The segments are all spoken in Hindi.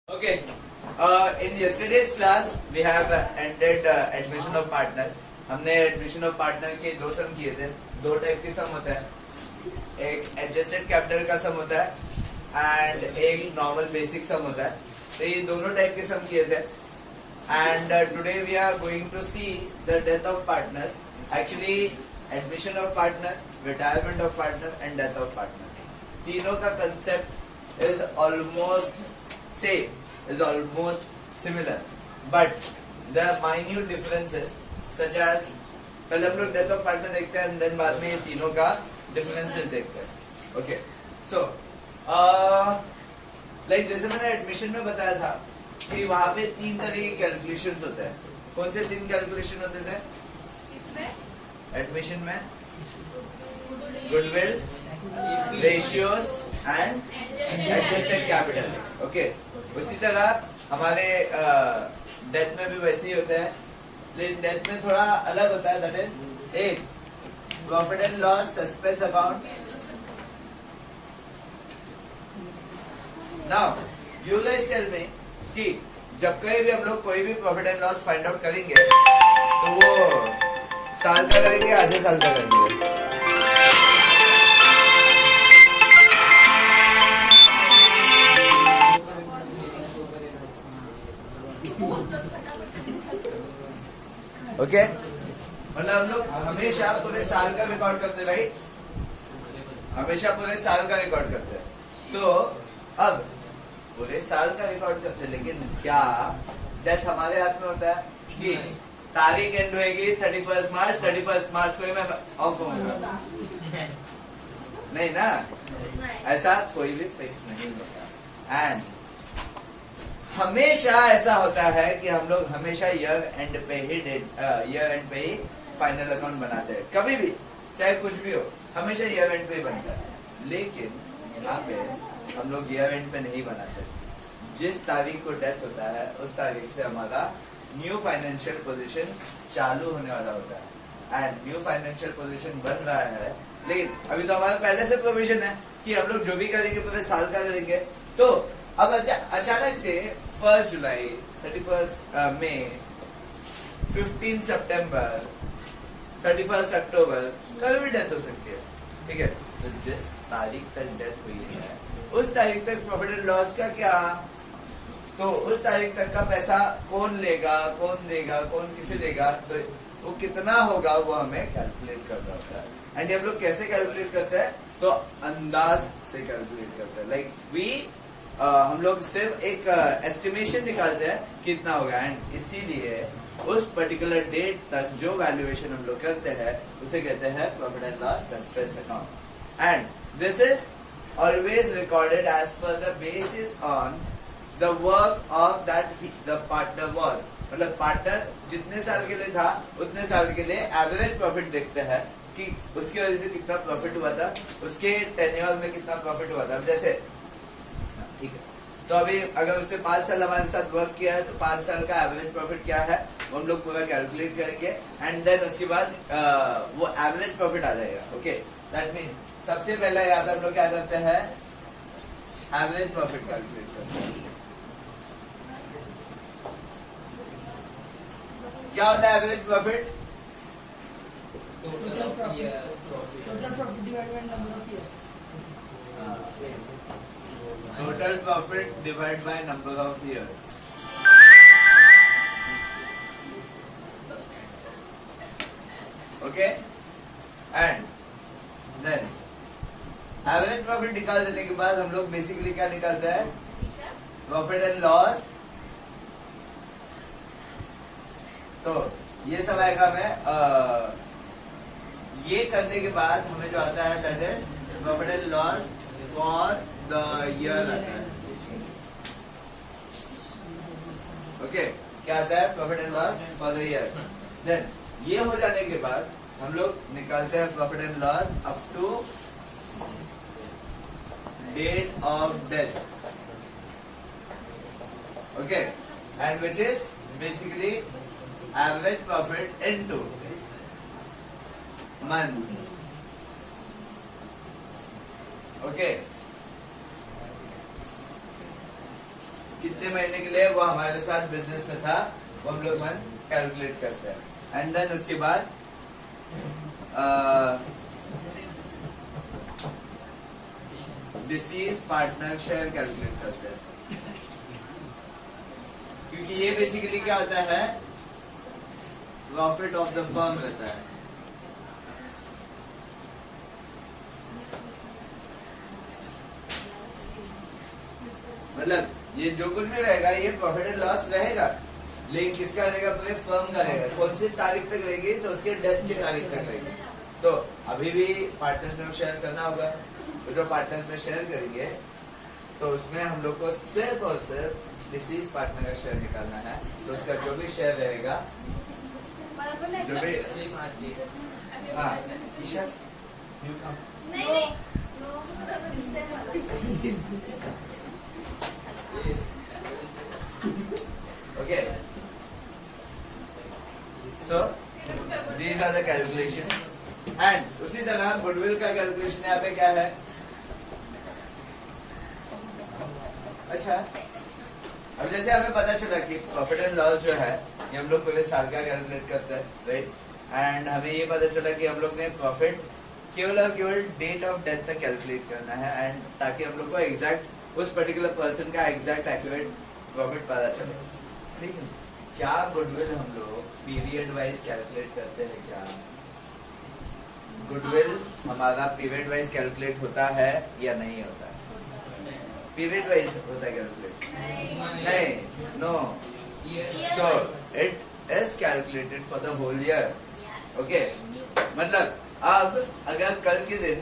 Okay. In yesterday's class we have ended admission of partner. हमने एडमिशन ऑफ पार्टनर के दो सम किए थे. दो टाइप के सम होता है. एक एडजस्टेड कैपिटल का सम होता है एंड एक नॉर्मल बेसिक सम होता है. तो ये दोनों टाइप के सम किए थे. And today we are going to see the death of partners. Actually admission of partner, retirement of partner and death of partner, तीनों का concept is almost same, is almost similar, but there are minute differences such as पहले हम लोग डेथ ऑफ पार्टनर देखते हैं देन बाद में ये तीनों का डिफरेंसेस देखते हैं. ओके, सो लाइक जैसे मैंने एडमिशन में बताया था कि वहां पे तीन तरह के कैलकुलेशंस होते हैं. कौन से तीन कैलकुलेशन होते थे एडमिशन में? Goodwill, ratios and adjusted capital. Okay, उसी तरह हमारे डेथ में भी वैसे ही होता है, लेकिन डेथ में थोड़ा अलग होता है. दैट इज एक profit and loss suspense account. Now you guys tell me कि जब कहीं भी हम लोग कोई भी profit and loss find out करेंगे तो वो साल का करेंगे, आधे साल का करेंगे? ओके, मतलब हम लोग हमेशा पूरे साल का रिकॉर्ड करते हैं, राइट? हमेशा पूरे साल का रिकॉर्ड करते हैं. तो अब पूरे साल का रिकॉर्ड करते हैं, लेकिन क्या डेथ हमारे हाथ में होता है कि तारीख एंड होगी 31 मार्च, 31 मार्च को ही मैं ऑफ होऊंगा? नहीं ना, ऐसा कोई भी फिक्स नहीं होता. एंड हमेशा ऐसा होता है कि हम लोग हमेशा ईयर एंड पे ही फाइनल अकाउंट बनाते हैं. कभी भी चाहे कुछ भी हो, हमेशा ईयर एंड पे ही बनता है. लेकिन यहाँ पे हम लोग ईयर एंड पे नहीं बनाते. जिस तारीख को डेथ होता है उस तारीख से हमारा न्यू फाइनेंशियल पोजीशन चालू होने वाला होता है. एंड न्यू फाइनेंशियल पोजीशन बन रहा है, लेकिन अभी तो हमारा पहले से प्रोविजन है कि हम लोग जो भी करेंगे पूरे साल का करेंगे. तो अब अचानक से 1 जुलाई, 31 मई, 15 सितंबर, 31 अक्टूबर कभी भी डेथ हो सकती है. ठीक है, तो जिस तारीख तक डेथ हुई है उस तारीख तक प्रॉफिट एंड लॉस का क्या? तो उस तारीख तक का पैसा कौन लेगा, कौन देगा, कौन किसे देगा, तो वो कितना होगा वो हमें कैलकुलेट करना होता है. एंड हम लोग कैसे कैलकुलेट करते हैं? तो अंदाज से कैलकुलेट करते हैं. लाइक वी हम लोग सिर्फ एक एस्टिमेशन निकालते हैं कितना होगा. एंड इसीलिए उस पर्टिकुलर डेट तक जो वैल्यूएशन हम लोग करते हैं उसे कहते हैं profit and loss suspense account. And this is always recorded as per the basis on the work of that the partner was. मतलब पार्टनर जितने साल के लिए था उतने साल के लिए एवरेज प्रॉफिट देखते हैं कि उसकी वजह से कितना प्रॉफिट हुआ था, उसके टेन्योर में कितना प्रॉफिट हुआ था. जैसे ठीक है, तो अभी अगर उसने 5 साल हमारे साथ वर्क किया है तो 5 साल का एवरेज प्रॉफिट क्या है वो हम लोग पूरा कैलकुलेट करेंगे. एंड देन उसके बाद वो एवरेज प्रॉफिट आ जाएगा. ओके, दैट मीन सबसे पहले याद हम लोग क्या करते हैं? एवरेज प्रॉफिट कैलकुलेट करते हैं. क्या होता है average profit? Total profit divided by number of years. Total profit divided by number of years. Okay, and then average profit निकाल देने के बाद हम लोग बेसिकली क्या निकालते हैं? Profit and loss. तो ये सब आएगा हमें. ये करने के बाद हमें जो आता है that is profit and loss for the year आता है. ओके, क्या आता है? Profit and loss for the year. Then ये हो जाने के बाद हम लोग निकालते हैं profit and loss up to date of death. Okay, and which is basically average profit into month. Okay, कितने महीने के लिए वो हमारे साथ बिजनेस में था, वो हम लोग कैलकुलेट करते हैं। एंड देन उसके बाद डिसीज पार्टनर शेयर कैलकुलेट करते हैं, क्योंकि ये बेसिकली क्या होता है, प्रॉफिट ऑफ द फर्म रहता है। मतलब ये जो कुछ भी रहेगा ये प्रॉफिट एंड लॉस रहेगा, लेकिन किसका रहेगा, पूरे फर्म का रहेगा। कौन सी तारीख तक रहेगी, तो उसके डेथ की तारीख तक रहेगी। तो अभी भी पार्टनर्स में शेयर करना होगा, तो जो पार्टनर्स में शेयर करेंगे तो उसमें हम लोग को सिर्फ और सिर्फ डिसीज पार्टनर का शेयर निकालना है। तो उसका जो भी शेयर रहेगा, जो भी हाँ Isha okay, so these are the calculations. And उसी तरह गुडविल का कैलकुलेशन यहाँ पे क्या है, अच्छा अब जैसे हमें पता चला कि प्रॉफिट एंड लॉस जो है ये हम लोग पूरे साल का कैलकुलेट करते हैं, राइट। एंड हमें ये पता चला कि हम लोग ने प्रॉफिट केवल और केवल डेट ऑफ डेथ तक कैलकुलेट करना है, एंड ताकि हम लोग को एग्जैक्ट उस पर्टिकुलर पर्सन का एग्जैक्ट एक्यूरेट प्रॉफिट पता चले। लेकिन क्या गुडविल हम लोग पीरियड वाइज कैलकुलेट करते हैं क्या? गुडविल हमारा पीरियड वाइज कैलकुलेट होता है या नहीं होता है? पीरियड वाइज होता है कैलकुलेट? नहीं, no. So it is calculated for the whole year, okay. मतलब अब अगर कल के दिन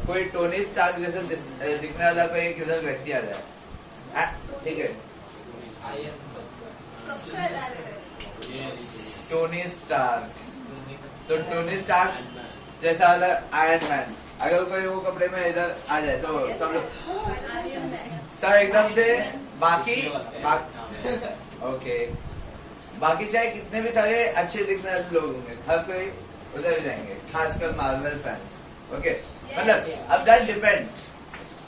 कोई टोनी स्टार्क जैसे दिखने वाला कोई किधर व्यक्ति आ जाए, ठीक है, टोनी स्टार्क, तो टोनी स्टार्क जैसा वाला आयरन मैन, अगर कोई वो कपड़े में इधर आ जाए तो सब लोग सब एकदम से बाकी ओके, बाकी चाहे कितने भी सारे अच्छे दिखने वाले लोग होंगे, हर कोई उधर भी जाएंगे, खासकर मार्वल फैंस, ओके। मतलब अब दैट डिपेंड्स,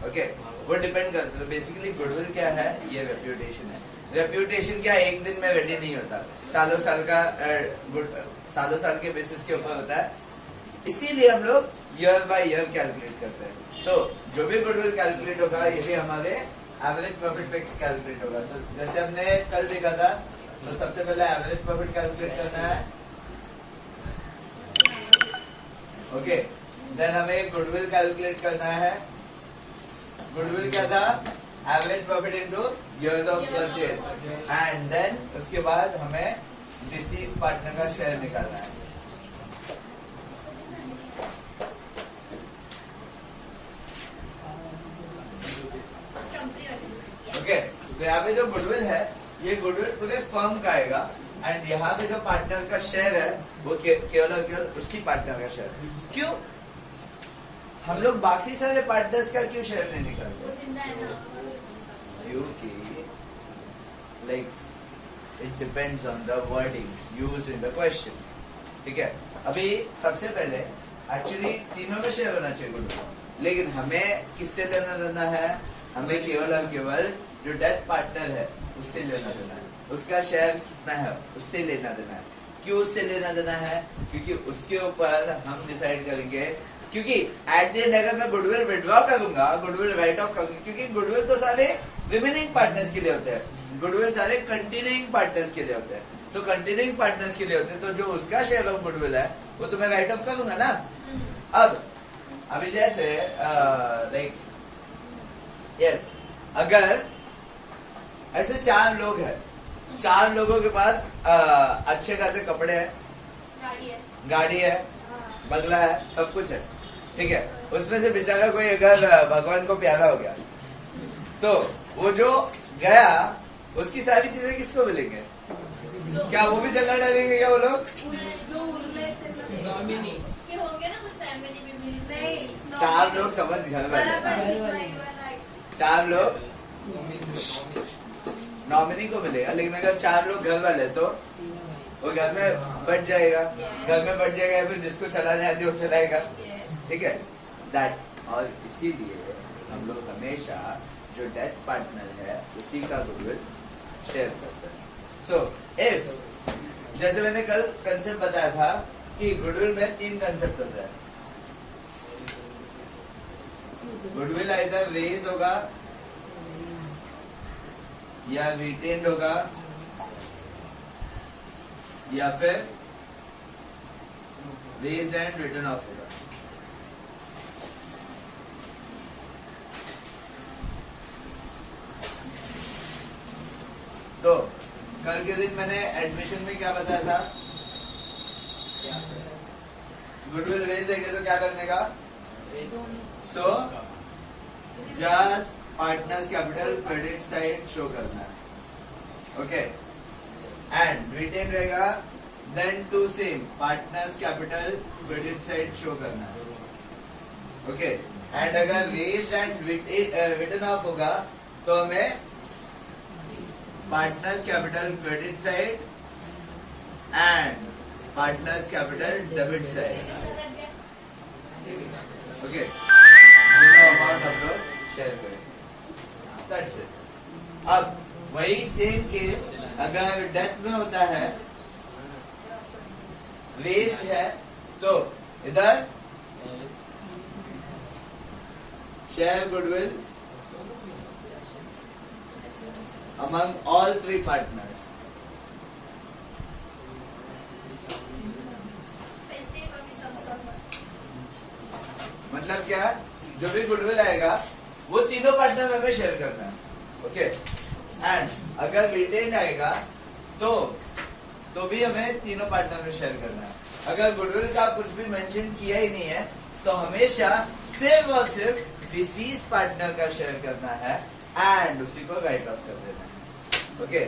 ओके, वो डिपेंड करता है। बेसिकली गुडविल क्या है, ये रेप्यूटेशन है। रेप्यूटेशन क्या एक दिन में रेडी नहीं होता, सालों साल का सालों साल के बेसिस के ऊपर होता है। इसीलिए हम लोग ईयर बाय ईयर कैलकुलेट करते हैं। तो जो भी गुडविल कैलकुलेट होगा ये भी हमारे एवरेज प्रॉफिट पे कैलकुलेट होगा। तो जैसे हमने कल देखा था, तो सबसे पहले एवरेज प्रॉफिट कैलकुलेट करना है, ओके। देन हमें गुडविल कैलकुलेट करना है। गुडविल क्या था, average profit into years of purchase, and then उसके बाद हमें डिसीज पार्टनर का शेयर निकालना है। ओके, तो यहाँ पे जो गुडविल है ये गुडविल पूरे फर्म का आएगा, एंड यहाँ पे जो पार्टनर का शेयर है वो केवल और केवल उसी पार्टनर का शेयर। क्यों हम लोग बाकी सारे पार्टनर्स का क्यों शेयर नहीं निकालते? क्योंकि like it depends on the wordings used in the question, ठीक है। अभी सबसे पहले एक्चुअली तीनों में शेयर होना चाहिए गुडविल, लेकिन हमें किससे लेना देना है? हमें केवल और केवल जो डेथ पार्टनर है उससे लेना देना है। उसका शेयर कितना है उससे लेना देना है। क्यों उससे लेना देना है? क्योंकि उसके ऊपर हम डिसाइड करेंगे, क्योंकि एट द एंड अगर मैं गुडविल विड्रॉ करूंगा, गुडविल राइट ऑफ करूंगा, क्योंकि गुडविल तो सारे रिमेनिंग पार्टनर्स के लिए होते हैं, गुडविल सारे कंटिन्यूइंग पार्टनर्स के लिए होते हैं। तो कंटिन्यूइंग पार्टनर्स के लिए होते हैं, तो जो उसका शेयर ऑफ गुडविल है वो तो मैं राइट ऑफ करूंगा ना। अब अभी जैसे लाइक यस, अगर ऐसे 4 लोग हैं, 4 लोगों के पास अच्छे खासे कपड़े हैं, गाड़ी है, बंगला है, सब कुछ है, ठीक है। उसमें से बेचारा कोई अगर भगवान को प्यारा हो गया, तो वो जो गया उसकी सारी चीजें किसको मिलेंगे? क्या वो भी चलना डालेंगे क्या वो लोग? नॉमिनी 4 लोग समझ घर वाले, 4 लोग नॉमिनी को मिलेगा, लेकिन अगर 4 लोग घर वाले तो वो घर में बैठ जाएगा, घर में बैठ जाएगा, फिर जिसको चलाने आती है वो चलाएगा, ठीक है। दैट और इसीलिए हम लोग हमेशा जो डेथ पार्टनर है उसी का गुडविल शेयर करता है. सो इफ जैसे मैंने कल कंसेप्ट बताया था कि गुडविल में 3 कंसेप्ट होता है. गुडविल आइदर रेज होगा या रिटेन्ड होगा या फिर रेज एंड रिटर्न ऑफ होगा. तो कल के दिन मैंने एडमिशन में क्या बताया था? गुडविल रेज है तो क्या करने का? So just partners capital credit side show करना है. ओके. एंड रिटेन रहेगा then to same partners capital credit side show करना है. ओके. एंड अगर रेज एंड रिटर्न ऑफ होगा तो हमें partners capital credit side and partners capital debit side. Okay. Amount हम लोग शेयर करें. That's it. अब वही सेम केस अगर डेथ में होता है, वेस्ट है, तो इधर share goodwill among all 3 partners. मतलब क्या? जो भी गुडविल आएगा वो तीनों पार्टनर में हमें शेयर करना है. ओके. एंड अगर रिटेन आएगा तो भी हमें तीनों पार्टनर में शेयर करना है. अगर गुडविल का कुछ भी मेंशन किया ही नहीं है तो हमेशा सिर्फ और सिर्फ डिसीज पार्टनर का शेयर करना है एंड उसी को राइट ऑफ कर देना है. Okay.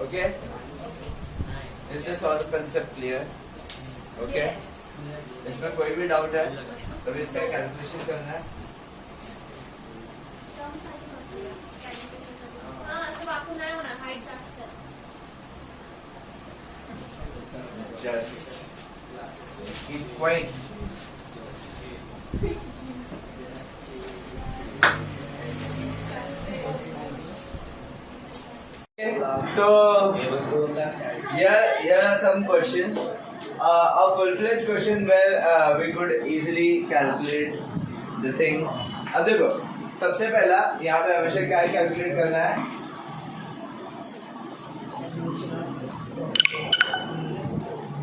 Okay. Is this all concept clear? Okay. इसमें कोई भी डाउट है तो इसका कैलकुलेशन करना है. Just keep quiet. So here are some questions. A full-fledged question where we could easily calculate the things. अब देखो, सबसे पहला यहाँ पे हमेशा क्या कैलकुलेट करना है?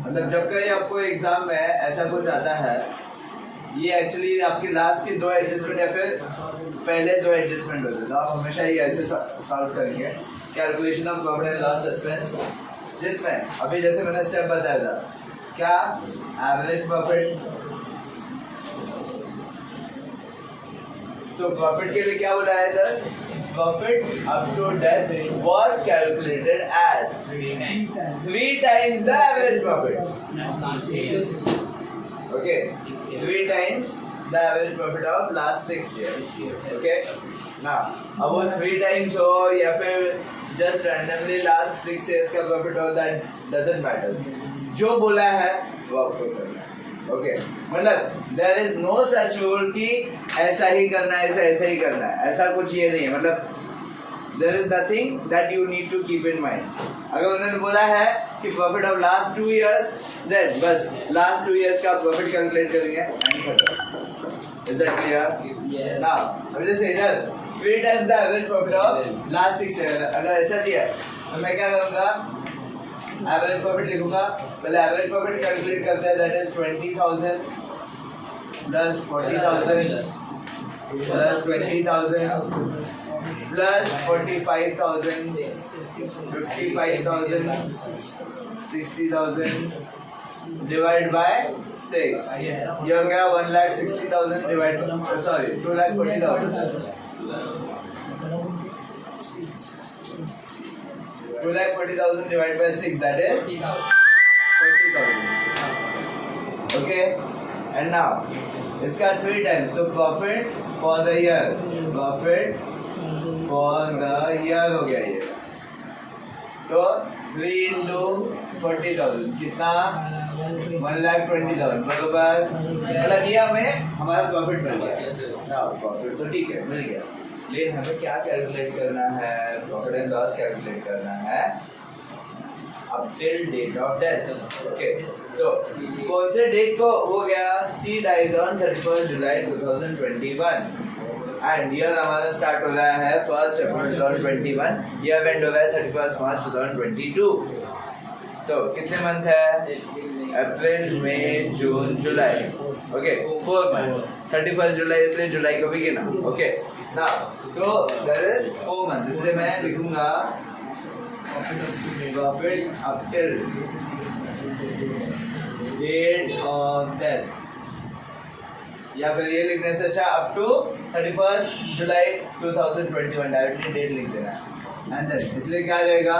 मतलब जब कहीं आपको एग्जाम में ऐसा कुछ आता है, ये एक्चुअली आपकी लास्ट की 2 एडजस्टमेंट या फिर पहले 2 एडजस्टमेंट होते हैं, तो आप हमेशा ये ऐसे सॉल्व करेंगे. Calculation of profit and loss expense, जिसमें अभी जैसे मैंने स्टेप बताया था, क्या एवरेज प्रॉफिट. तो प्रॉफिट के लिए क्या बोला है इधर? Profit up to death was calculated as 3 times the average profit. Okay. 3 times the average profit of last 6 years. Okay. Now अब वो 3 times हो या फिर जस्ट रैंडमली लास्ट 6 years का प्रॉफिट हो, दैट डजंट मैटर. जो बोला है वो आपको करना है. ओके. मतलब there is no such rule कि ऐसा ही करना है, ऐसा ही करना है, ऐसा कुछ ये नहीं है. मतलब there is nothing that you need to keep in mind. अगर उन्होंने बोला है कि profit of last 2 years, then बस लास्ट 2 years का प्रॉफिट कैलकुलेट करेंगे एंड खत्म. Is that clear? Yes. Now अब जैसे इधर 3 times the average profit of last 6 years, अगर ऐसा दिया है तो मैं क्या करूंगा? एवरेज प्रॉफिट लिखूंगा. पहले एवरेज प्रॉफिट कैलकुलेट करते हैं, that is 20,000 plus 40,000 plus 20,000 plus 45,000 55,000 60,000 divide by 6. ये हो गया 1,60,000 divide, sorry 2,40,000. 2,40,000 divided by 6, that is 40,000. Okay. And now इसका 3 times, so profit for the year, profit for the year हो गया ये। तो 3 into 40,000 कितना 1,20,000 बराबर मतलब ये हमें हमारा प्रॉफिट मिल गया ना। प्रॉफिट तो ठीक है मिल गया, लेकिन हमें क्या कैलकुलेट करना है? प्रॉफिट एंड लॉस कैलकुलेट करना है up till date of death. Okay, तो कौन से डेट को हो गया? She dies on 31 July 2021 and year हमारा स्टार्ट हो रहा है 1 अप्रैल 2021, ईयर एंड हो रहा है 31 मार्च 2022। तो कितने मंथ है? अप्रैल मई जून जुलाई। Okay, 4 month. 31 जुलाई इसलिए जुलाई को भी गिना। ओके ना, तो दैट इज 4 मंथ, इसलिए मैं लिखूंगा profit up till date of death, या फिर ये लिखने से अच्छा up to 31 July 2021 directly date लिख देना। एंड देन इसलिए क्या आ जाएगा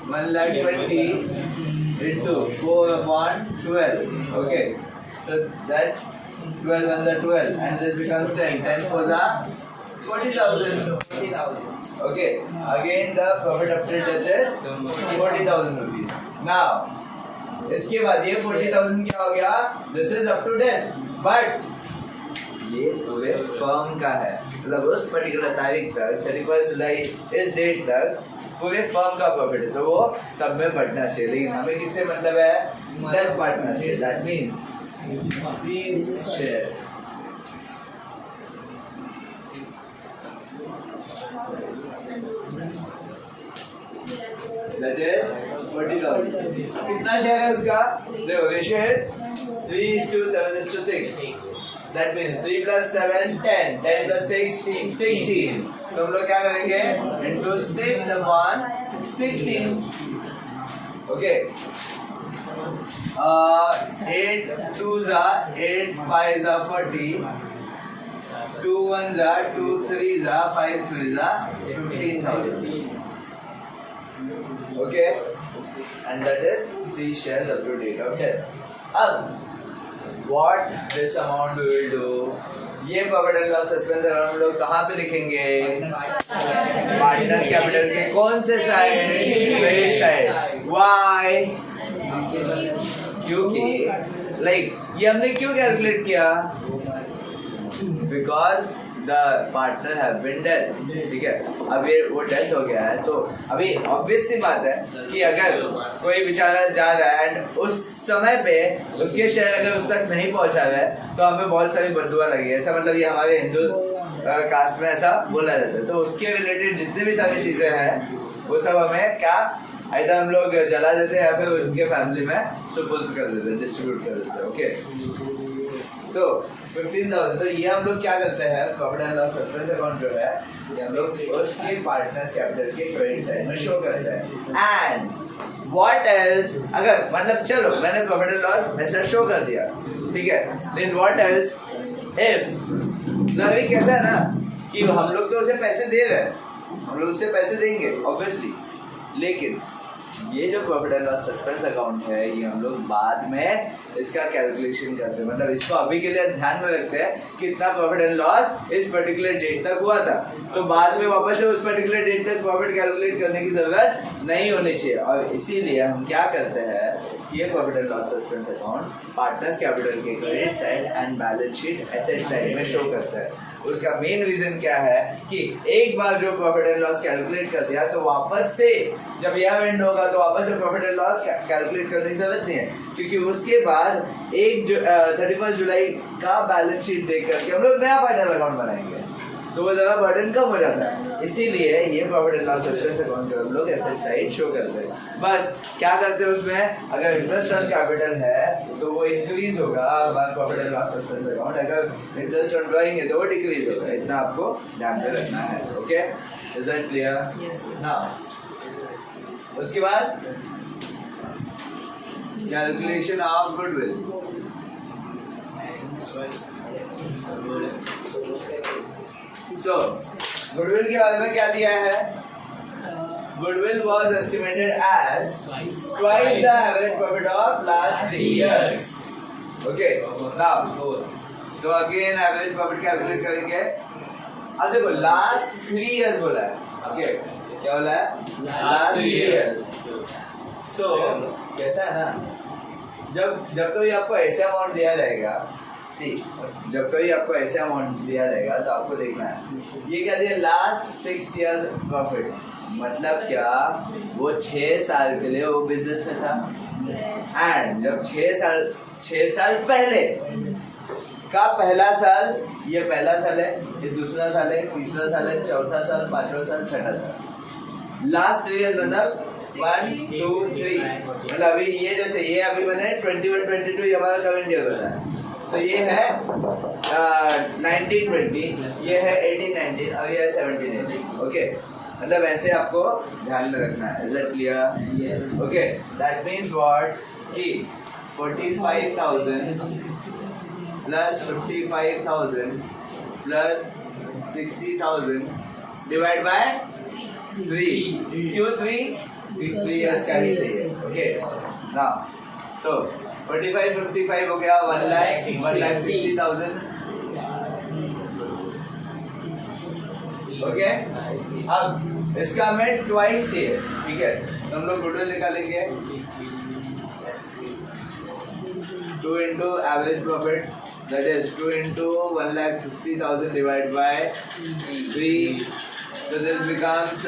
1,20,000 into 4/12. Okay, so that 12 and the 12 and this becomes 10 for the 40,000. Okay, again the profit after death is 40,000 rupees. Now इसके बाद ये 40,000 क्या हो गया? This is up to death, but ये पूरे फर्म का है, मतलब उस पर्टिकुलर तारीख तक 31 जुलाई इस डेट तक पूरे फर्म का प्रॉफिट है, तो वो सब में बढ़ना चाहिए। लेकिन हमें किससे मतलब है? 10 बांटना चाहिए। That means C's share that is 40,000। कितना शेयर है उसका? देखो ratio is 3:7:6। That means 3 plus 7 10, 10 plus 16। तो हम लोग क्या करेंगे? Into 6/16। Okay. 8 2s are 8 5s are 40, 2 1s are 2 3s are 5 3s are 15,000. Okay, and that is C shares up to date of death. अब what this amount we will do? ये प्रॉफिट एंड लॉस सस्पेंस हम लोग कहाँ पे लिखेंगे? पार्टनर्स कैपिटल के कौन से साइड? Credit side. Why? क्योंकि लाइक ये हमने क्यों कैलकुलेट किया? Because the partner have been dead. ठीक है, अब ये वो डेथ हो गया है, तो अभी ऑब्वियस सी बात है कि अगर कोई बेचारा जा रहा है एंड उस समय पे उसके शेयर अगर उस तक नहीं पहुंचा रहा है तो हमें बहुत सारी बददुआ लगी। ऐसा मतलब ये हमारे हिंदू कास्ट में ऐसा बोला जाता है। तो उसके रिलेटेड जितनी भी सारी चीजें हैं वो सब हमें क्या आइदर हम लोग जला देते हैं या फिर उनके फैमिली में सुपुर्द कर देते हैं, डिस्ट्रीब्यूट कर देते हैं। ओके, तो 15,000, तो ये हम लोग क्या करते हैं? Profit and loss suspense account जो है ये हम लोग उसके पार्टनर्स कैपिटल के क्रेडिट साइड में शो करते हैं। एंड व्हाट एल्स, अगर मतलब चलो मैंने प्रॉफिट एंड लॉस ऐसा शो कर दिया, ठीक है, देन व्हाट एल्स इफ अभी कैसा है ना कि हम लोग तो उसे पैसे दे रहे हैं, हम लोग उसे पैसे देंगे ऑब्वियसली, लेकिन ये जो profit and loss suspense account है ये हम लोग बाद में इसका कैलकुलेशन करते हैं। मतलब इसको अभी के लिए ध्यान में रखते हैं कितना प्रॉफिट एंड लॉस इस पर्टिकुलर डेट तक हुआ था, तो बाद में वापस से उस पर्टिकुलर डेट तक प्रॉफिट कैलकुलेट करने की जरूरत नहीं होनी चाहिए। और इसीलिए हम क्या करते हैं, ये profit and loss suspense account partners capital के credit side and balance sheet asset side में शो करता है। उसका मेन रीजन क्या है कि एक बार जो प्रॉफिट एंड लॉस कैलकुलेट कर दिया तो वापस से जब यह एंड होगा तो वापस से प्रॉफिट एंड लॉस कैलकुलेट करने की जरूरत नहीं है, क्योंकि उसके बाद 31 जुलाई का बैलेंस शीट देख करके हम लोग नया फाइनल अकाउंट बनाएंगे, तो वो जगह बर्डन कम हो जाता है। इसीलिए ये profit and loss suspense account जो हम लोग एसेट साइड शो करते हैं। बस क्या करते हैं उसमें, अगर इंटरेस्ट ऑन कैपिटल है तो वो इंक्रीज होगा हमारा profit and loss suspense account, अगर इंटरेस्ट ऑन ड्राइंग है तो वो डिक्रीज होगा। इतना आपको ध्यान में रखना है। Okay, is that clear? Now उसके बाद calculation of goodwill. So, goodwill के बारे में क्या दिया है? Goodwill was estimated as twice the average profit of last 3 years. Okay, now, so again average profit calculate करेंगे। अब देखो last 3 years बोला है, ओके क्या बोला है लास्ट 3 years. तो कैसा है ना जब कभी आपको ऐसे अमाउंट दिया जाएगा जब कभी आपको ऐसे अमाउंट दिया जाएगा तो आपको देखना है ये क्या दिया लास्ट 6 years प्रॉफिट मतलब क्या वो 6 साल के लिए वो बिजनेस में था एंड जब 6 साल पहले का पहला साल ये पहला साल है ये दूसरा साल है तीसरा साल है चौथा साल पांचवा साल छठा साल लास्ट 3 years मतलब 1 2 3 मतलब अभी ये जैसे ये अभी मैंने 21 22 ये हमारा करंट ईयर बताया तो ये है 1920 ये है 18 19 और ये है 17 18 ओके मतलब ऐसे आपको ध्यान में रखना है is that clear okay that means what कि 45,000 plus 55,000 plus 60,000 divide by 3 क्यों 3 years का ही चाहिए ओके ना तो 45 55 हो गया 1,60,000 ओके अब इसका हमें ट्वाइस चाहिए ठीक है तो हम लोग गुडविल निकालेंगे 2 into average profit that is 2 into 1,60,000 divided by 3 so this becomes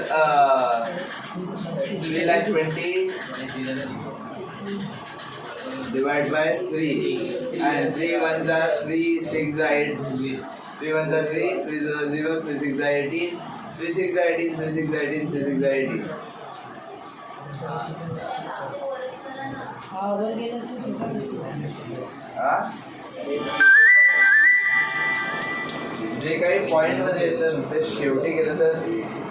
3,20,000 divided by 3 and 3 ones are 3 6 are 8 3 ones are 3 3 are 0 3 6 are 18 3 6 are 18 3 6 are 18 3 6 are 18 वर गेलं हाँ जे काही पॉइंट मध्ये येतं ते शेवटी गेलं तर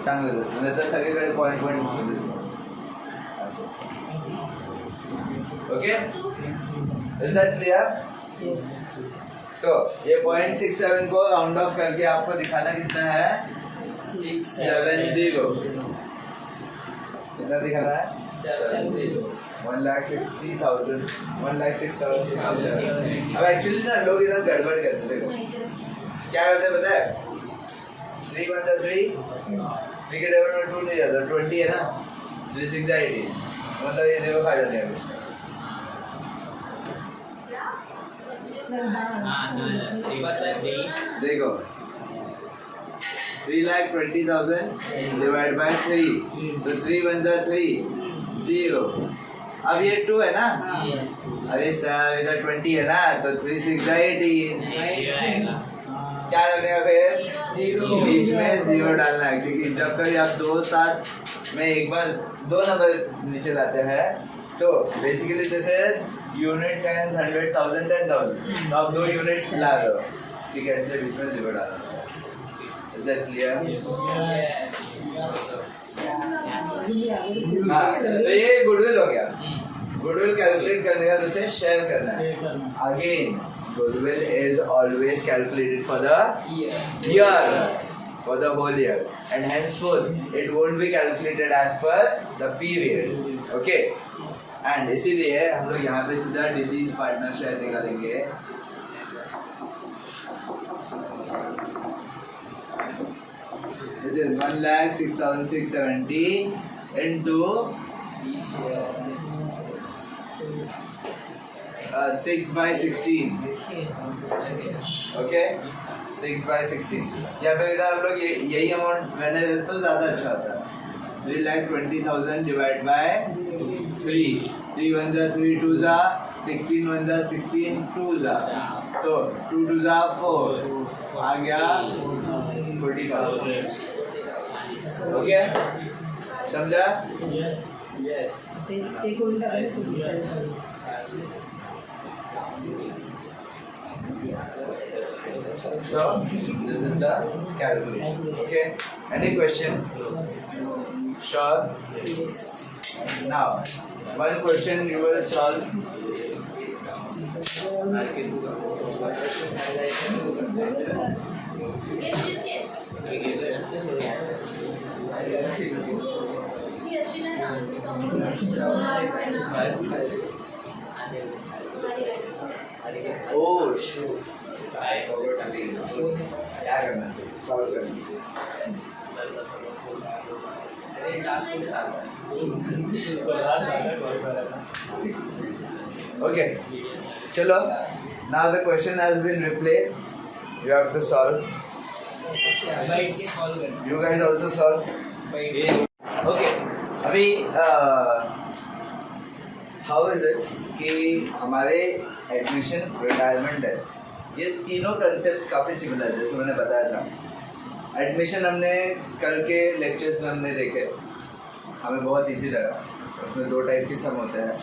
चांगलं दिसतं नाही तर सगळीकडे पॉइंट दिसतं ओके इज दैट क्लियर तो ये 0.67 को राउंड ऑफ करके आपको दिखाना कितना है 670 कितना दिखाना है 1,60,000 1,06,000 अब एक्चुअली ना लोग इधर गड़बड़ करते देखो क्या करते हैं पता है 3 1 3 के टेबल में 2 नहीं जाता 20 है ना 3 6 18 मतलब ये 0 खा जाते हैं देखो 3,20,000 डिवाइड बाय 3 तो 3 1 3 0 अब ये 2 है ना अरे सर इधर 20 है ना तो 3 6 18 क्या करने का फिर बीच में 0 डालना है क्योंकि जब कभी आप दो साथ में एक बार 2 नंबर नीचे लाते हैं तो basically this is unit tens 100,000 10,000 तो आप 2 यूनिट ला रहे हो ठीक है इसलिए बीच में 0 डालना है इज दैट क्लियर हाँ तो ये गुडविल हो गया गुडविल कैलकुलेट करने का दूसरे शेयर करना है again goodwill is always calculated for the year for the whole year and henceforth it won't be calculated as per the period okay and इसीलिए हम लोग यहाँ पे सीधा डिसीज पार्टनर शेयर निकालेंगे which is 1,06,670 into 6 by 16 okay 6 by 16 या फिर इधर हम लोग यही अमाउंट मैंने तो ज़्यादा अच्छा होता है 3,20,000 डिवाइड बाय 3 3 1 3 2 16 1 16 2 तो 2 2 4 आ गया 40,000 ओके समझा यस ते कोण So this is the calculation. Okay. Any question? Sure. Now, one question you will solve. Oh shoot. I forgot again. क्या करना है? Solve करना है. Okay, chalo. Now the question has been replaced. You have to solve. You guys also solve. Okay. अभी हाउ इज इट कि हमारे एडमिशन रिटायरमेंट है, ये तीनों कंसेप्ट काफ़ी सिमिलर है जैसे मैंने बताया था। एडमिशन हमने कल के लेक्चर्स में हमने देखे, हमें बहुत इजी लगा। उसमें दो टाइप के सम होते हैं,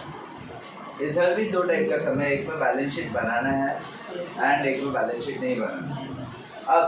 इधर भी दो टाइप का सम है, एक में बैलेंस शीट बनाना है एंड एक में बैलेंस शीट नहीं बनाना। अब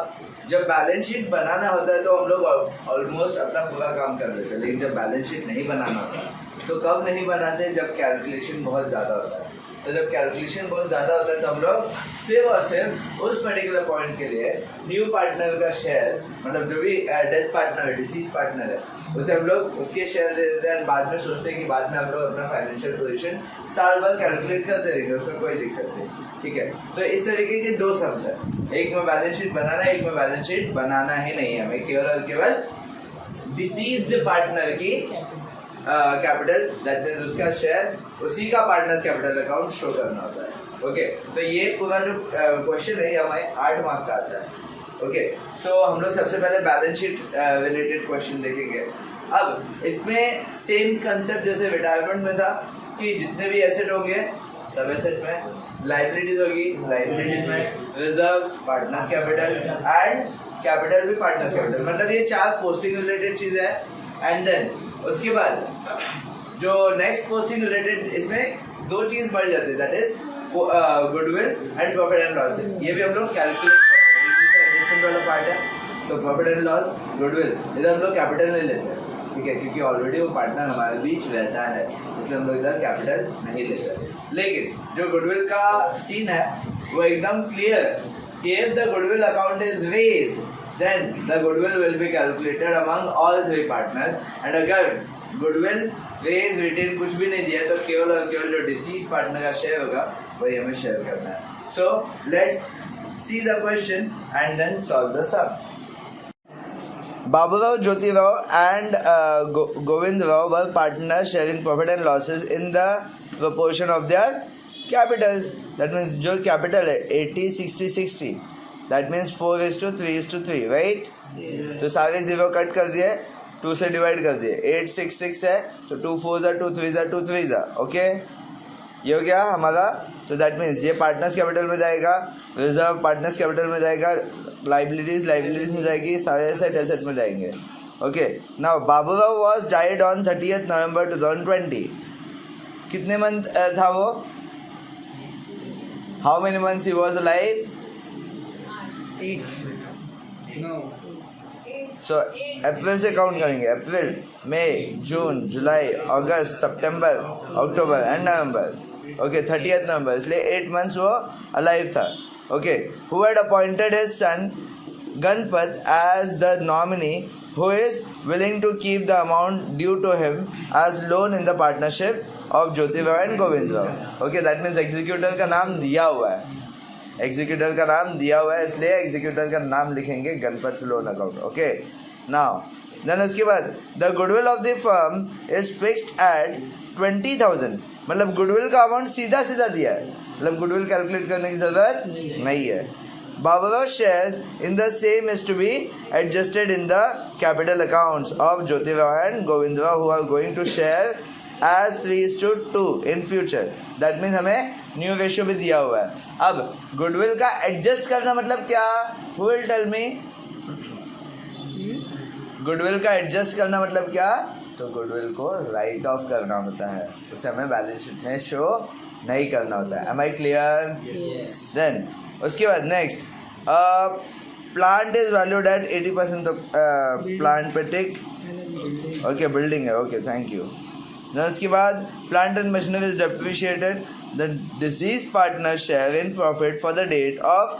जब बैलेंस शीट बनाना होता है तो हम लोग ऑलमोस्ट अपना पूरा काम कर देते हैं, लेकिन जब बैलेंस शीट नहीं बनाना होता तो कब नहीं बनाते, जब कैलकुलेशन बहुत ज़्यादा होता है। तो जब कैलकुलेशन बहुत ज़्यादा होता है तो हम लोग सिर्फ और सिर्फ उस पर्टिकुलर पॉइंट के लिए न्यू पार्टनर का शेयर, मतलब जो भी डेथ पार्टनर है, डिसीज पार्टनर है, उसे हम लोग उसके शेयर दे देते हैं। बाद में सोचते हैं कि बाद में हम लोग अपना फाइनेंशियल पोजीशन साल भर कैलकुलेट करते रहेंगे, उसमें कोई दिक्कत नहीं, ठीक है। तो इस तरीके के दो सम्स है, एक में बैलेंस शीट बनाना है, एक में बैलेंस शीट बनाना ही नहीं है। हमें केवल और केवल डिसीज्ड पार्टनर की कैपिटल, दैट मीन्स उसका शेयर, उसी का पार्टनर्स कैपिटल अकाउंट शो करना होता है। ओके, तो ये पूरा जो क्वेश्चन है ये हमारे 8 मार्क का आता है। ओके, सो हम लोग सबसे पहले बैलेंस शीट रिलेटेड क्वेश्चन देखेंगे। अब इसमें सेम कंसेप्ट जैसे रिटायरमेंट में था कि जितने भी एसेट होंगे सब एसेट में, लाइबिलिटीज होगी लाइबिलिटीज में, reserves partners capital and capital भी पार्टनर्स कैपिटल, मतलब ये 4 पोस्टिंग रिलेटेड चीज़ है। एंड देन उसके बाद जो नेक्स्ट पोस्टिंग रिलेटेड, इसमें 2 चीज़ बढ़ जाती है, that is goodwill and profit and loss. ये भी हम लोग कैलकुलेट करते हैं, एडजस्टमेंट वाला पार्ट है। तो प्रॉफिट एंड लॉस, गुडविल, इधर हम लोग कैपिटल नहीं लेते हैं, ठीक है, क्योंकि ऑलरेडी वो पार्टनर हमारे बीच रहता है, इसलिए हम लोग इधर कैपिटल नहीं लेते। लेकिन जो गुडविल का सीन है वो एकदम क्लियर कि if the goodwill account is raised then the goodwill will be calculated among all 3 partners, and अगर goodwill raise retain कुछ भी नहीं दिया तो केवल और केवल जो डिसीज पार्टनर का शेयर होगा वही हमें शेयर करना है। So let's see the question and then solve the sum. Baburao, Jyoti Rao and Govind Rao were partners sharing profit and losses in the proportion of their capitals. That means जो capital है 80 60 60, दैट मीन्स 4:3:3, राइट। तो सारे 0 कट कर दिए, 2 से डिवाइड कर दिए, 8 6 6 है, तो 2 4 2 3 2 3, ओके, ये हो गया हमारा। तो दैट मीन्स ये पार्टनर्स कैपिटल में जाएगा, रिजर्व पार्टनर्स कैपिटल में जाएगा, लाइबिलिटीज में जाएगी, सारे एसेट एसेट में जाएंगे। Okay, now Baburao was died on 30th November 2020। कितने मंथ था वो, how many months he was alive? 8. No. So अप्रैल से काउंट करेंगे, अप्रैल, मई, जून, जुलाई, अगस्त, सितंबर, अक्टूबर एंड नवंबर। ओके, 30th November, इसलिए 8 मंथ्स वो अलाइव था। Okay, who had appointed his son Ganpat as the nominee who is willing to keep the amount due to him as loan in the partnership of Jyoti Rao and Govind Rao. Okay, that means executor का नाम दिया हुआ है, एग्जीक्यूटर का नाम दिया हुआ है, इसलिए एग्जीक्यूटर का नाम लिखेंगे Ganpat loan account. Okay, now then उसके बाद the goodwill of the firm is fixed at 20,000, मतलब गुडविल का अमाउंट सीधा सीधा दिया है, मतलब गुडविल कैलकुलेट करने की जरूरत नहीं है। Baburao shares in the same is to be adjusted in the capital accounts of Jyoti Rao and Govind Rao who are going to share as 3:2 in future. That means हमें न्यू रेशियो भी दिया हुआ है। अब गुडविल का एडजस्ट करना मतलब क्या, who will tell me? Goodwill का एडजस्ट करना मतलब क्या? तो गुडविल को राइट ऑफ करना होता है, उसे हमें बैलेंस शीट में शो नहीं करना होता है। M I clear? देन उसके बाद next, plant is valued at 80%, तो प्लांट पे टिक, ओके, बिल्डिंग है, ओके, थैंक यू। देन उसके बाद plant and machinery is depreciated, the deceased partner share in profit for the date of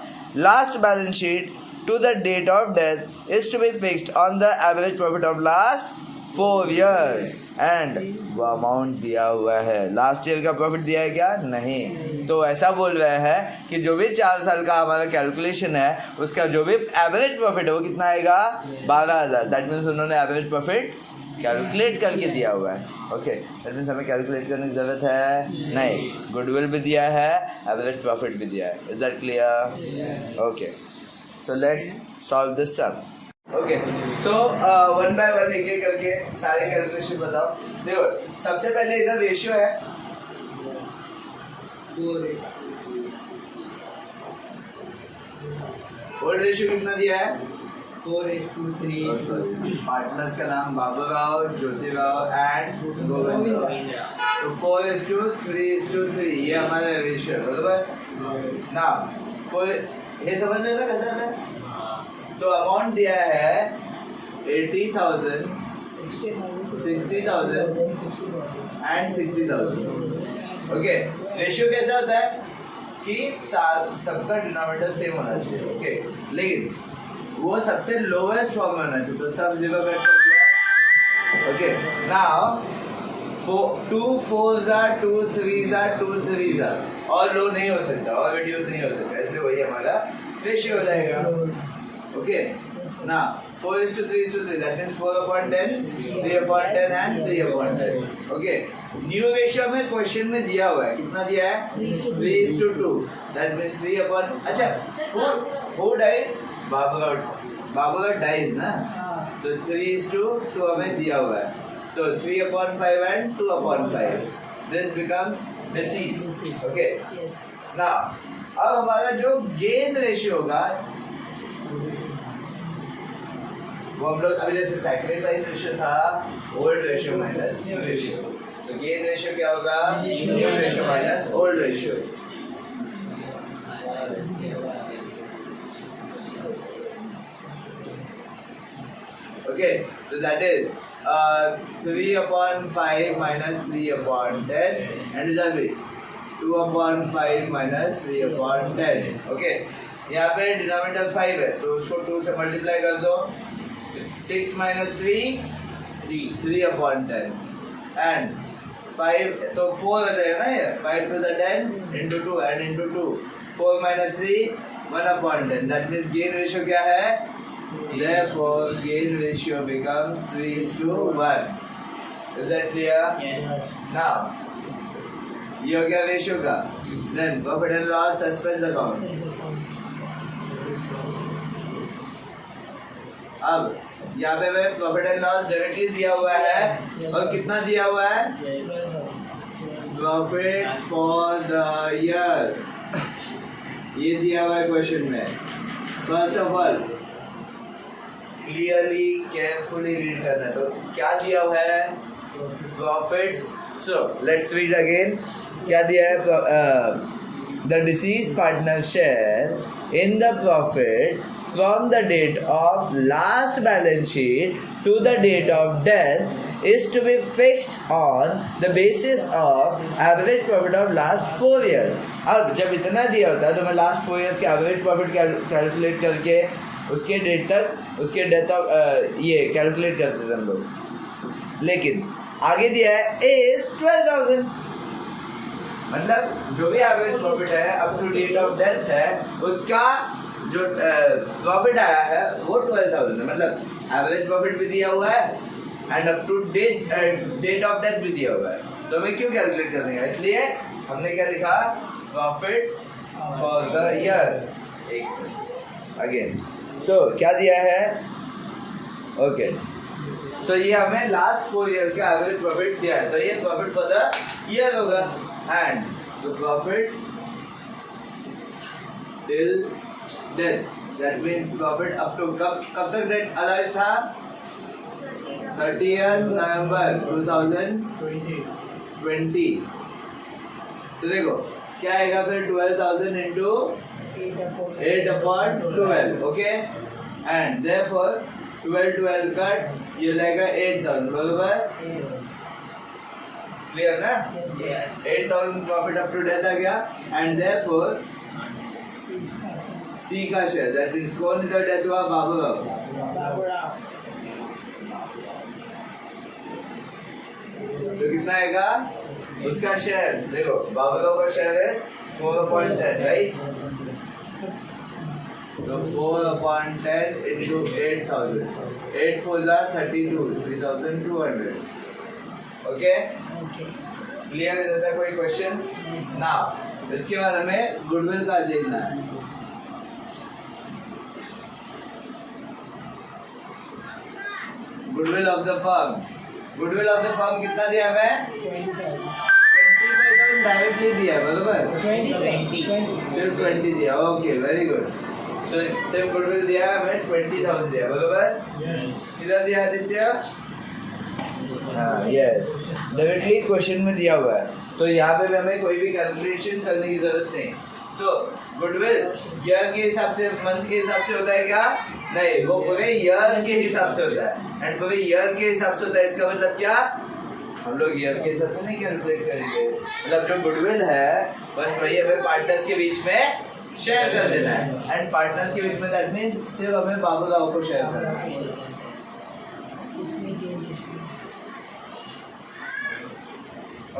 last balance sheet to the date of death is to be fixed on the average profit of last 4 years and वो अमाउंट दिया हुआ है। लास्ट ईयर का प्रॉफिट दिया है क्या? नहीं। तो ऐसा बोल रहा है कि जो भी 4 साल का हमारा कैलकुलेशन है उसका जो भी एवरेज प्रॉफिट है वो कितना आएगा? 12,000। दैट मीन्स उन्होंने एवरेज प्रॉफिट कैलकुलेट करके दिया हुआ है। ओके, दैट मीन्स हमें कैलकुलेट करने की ज़रूरत है नहीं। गुडविल भी दिया है, एवरेज प्रॉफिट भी दिया है। Is that clear? Okay, so let's solve this sum. Okay, so 1 by 1 एक एक करके सारे कैलकुलेशन बताओ। देखो, सबसे पहले इधर रेशियो है 4। ओल्ड रेशियो कितना दिया है? 4:3। पार्टनर्स का नाम बाबू राव, ज्योति राव एंड गोविंद राव। तो 4:3:3 ये हमारा रेशियो है, बराबर ना? ये समझ में कैसा है? तो अमाउंट दिया है 80,000, 60,000 एंड 60,000। ओके, रेशियो कैसा होता है कि सबका डिनोमिनेटर सेम होना चाहिए। ओके, लेकिन वो सबसे लोवेस्ट फॉर्म में होना चाहिए, तो सब 0 बैठ कर दिया। Okay, now 2 4s are 2 3s are 2 3s are और लो नहीं हो सकता और रिड्यूस नहीं हो सकता, इसलिए वही हमारा रेशियो हो जाएगा। Okay, now 4:3:3, that means 4/10, 3/10 and 3/10. Okay, new ratio में क्वेश्चन में दिया हुआ है, कितना दिया है? 3:2, that means 3/, अच्छा, who died? बाबूराव dies ना, तो 3:2 हमें दिया हुआ है, तो 3/5 and 2/5, this becomes deceased. Okay, now अब हमारा जो गेन रेशियो होगा वो हम लोग अभी जैसे सैक्रिफाइस रेशियो था, old ratio minus new ratio, तो गेन रेशियो क्या होगा? New ratio minus old ratio. Okay, so that is 3/5 minus 3/10 and is equal 2/5 minus 3/10. Okay, यहाँ पे डिनोमिनेटर 5 है तो उसको 2 से मल्टीप्लाई कर दो। 6 minus 3 3/10 and 5 तो 4 आ जाएगा ना, ये 5 to the 10 into 2 and into 2, 4 minus 3 1/10, that means gain ratio क्या है? Therefore gain ratio becomes 3:1. Is that clear? Yes. Now ये हो गया रेशियो का। Then profit and loss suspense account। अब यहाँ पे मैं प्रॉफिट एंड लॉस डायरेक्टली दिया हुआ है और कितना दिया हुआ है? प्रॉफिट फॉर द ईयर, ये दिया हुआ है क्वेश्चन में। First of all clearly carefully read करना है। तो क्या दिया हुआ है? Profits. So let's read again. क्या दिया है? The disease partner share in the profit from the date of last balance sheet to the date of death is to be fixed on the basis of average profit of last 4 years. अब जब इतना दिया होता है तो मैं last 4 years के average profit कैलकुलेट करके उसके डेट तक उसके डेथ ऑफ ये कैलकुलेट करते थे हम लोग। लेकिन आगे दिया है is 12,000, मतलब जो भी एवरेज प्रॉफिट है up to date of death है उसका जो प्रॉफिट आया है वो 12,000 है, मतलब एवरेज प्रॉफिट भी दिया हुआ है and up to date of death भी दिया हुआ है। तो हमें क्यों कैलकुलेट करने का, इसलिए हमने क्या लिखा? Profit for the year. एक अगेन सो क्या दिया है? ओके, सो ये हमें लास्ट 4 इयर्स का एवरेज प्रॉफिट दिया है, तो ये प्रॉफिट फॉर द ईयर होगा and the profit till death, that means profit up to कब तक डेट अलाइव था? 30th नवंबर 2020। तो देखो क्या आएगा फिर? 12,000 into 8/12। Okay, and therefore 12 cut ये लगेगा 8,000, बराबर? क्लियर ना? 8,000 प्रॉफिट अप टू डेथ आ गया एंड therefore सी का शेयर, दैट मींस कौन इधर डेथ हुआ? बाबूराव। कितना आएगा उसका शेयर? देखो बाबूराव का शेयर है 4/10 राइट, तो 4/10 into 8,000, 8 4 32, 3,200. ओके क्लियर है? जाता कोई क्वेश्चन ना? इसके बाद हमें गुडविल का देखना है। Goodwill of the firm, goodwill of the firm कितना दिया हमें? 25,000 डायरेक्टली दिया है बराबर, सिर्फ 20 दिया। Okay very good. So same goodwill दिया है हमें 20,000 दिया बराबर। किधर दिया आदित्य? हाँ यस, डायरेक्टली क्वेश्चन में दिया हुआ है, तो यहाँ पे भी हमें कोई भी कैलकुलेशन करने की जरूरत नहीं। तो गुडविल ईयर के हिसाब से, मंथ के हिसाब से होता है क्या? नहीं, वो पूरे ईयर के हिसाब से होता है। एंड पूरे ईयर के हिसाब से होता है, इसका मतलब क्या? हम लोग ईयर के हिसाब से नहीं कैलकुलेट करेंगे, मतलब जो गुडविल है बस वही हमें पार्टनर्स के बीच में शेयर कर देना है। एंड पार्टनर्स के बीच में दैट मींस सिर्फ हमें बाबूराव को शेयर करना है।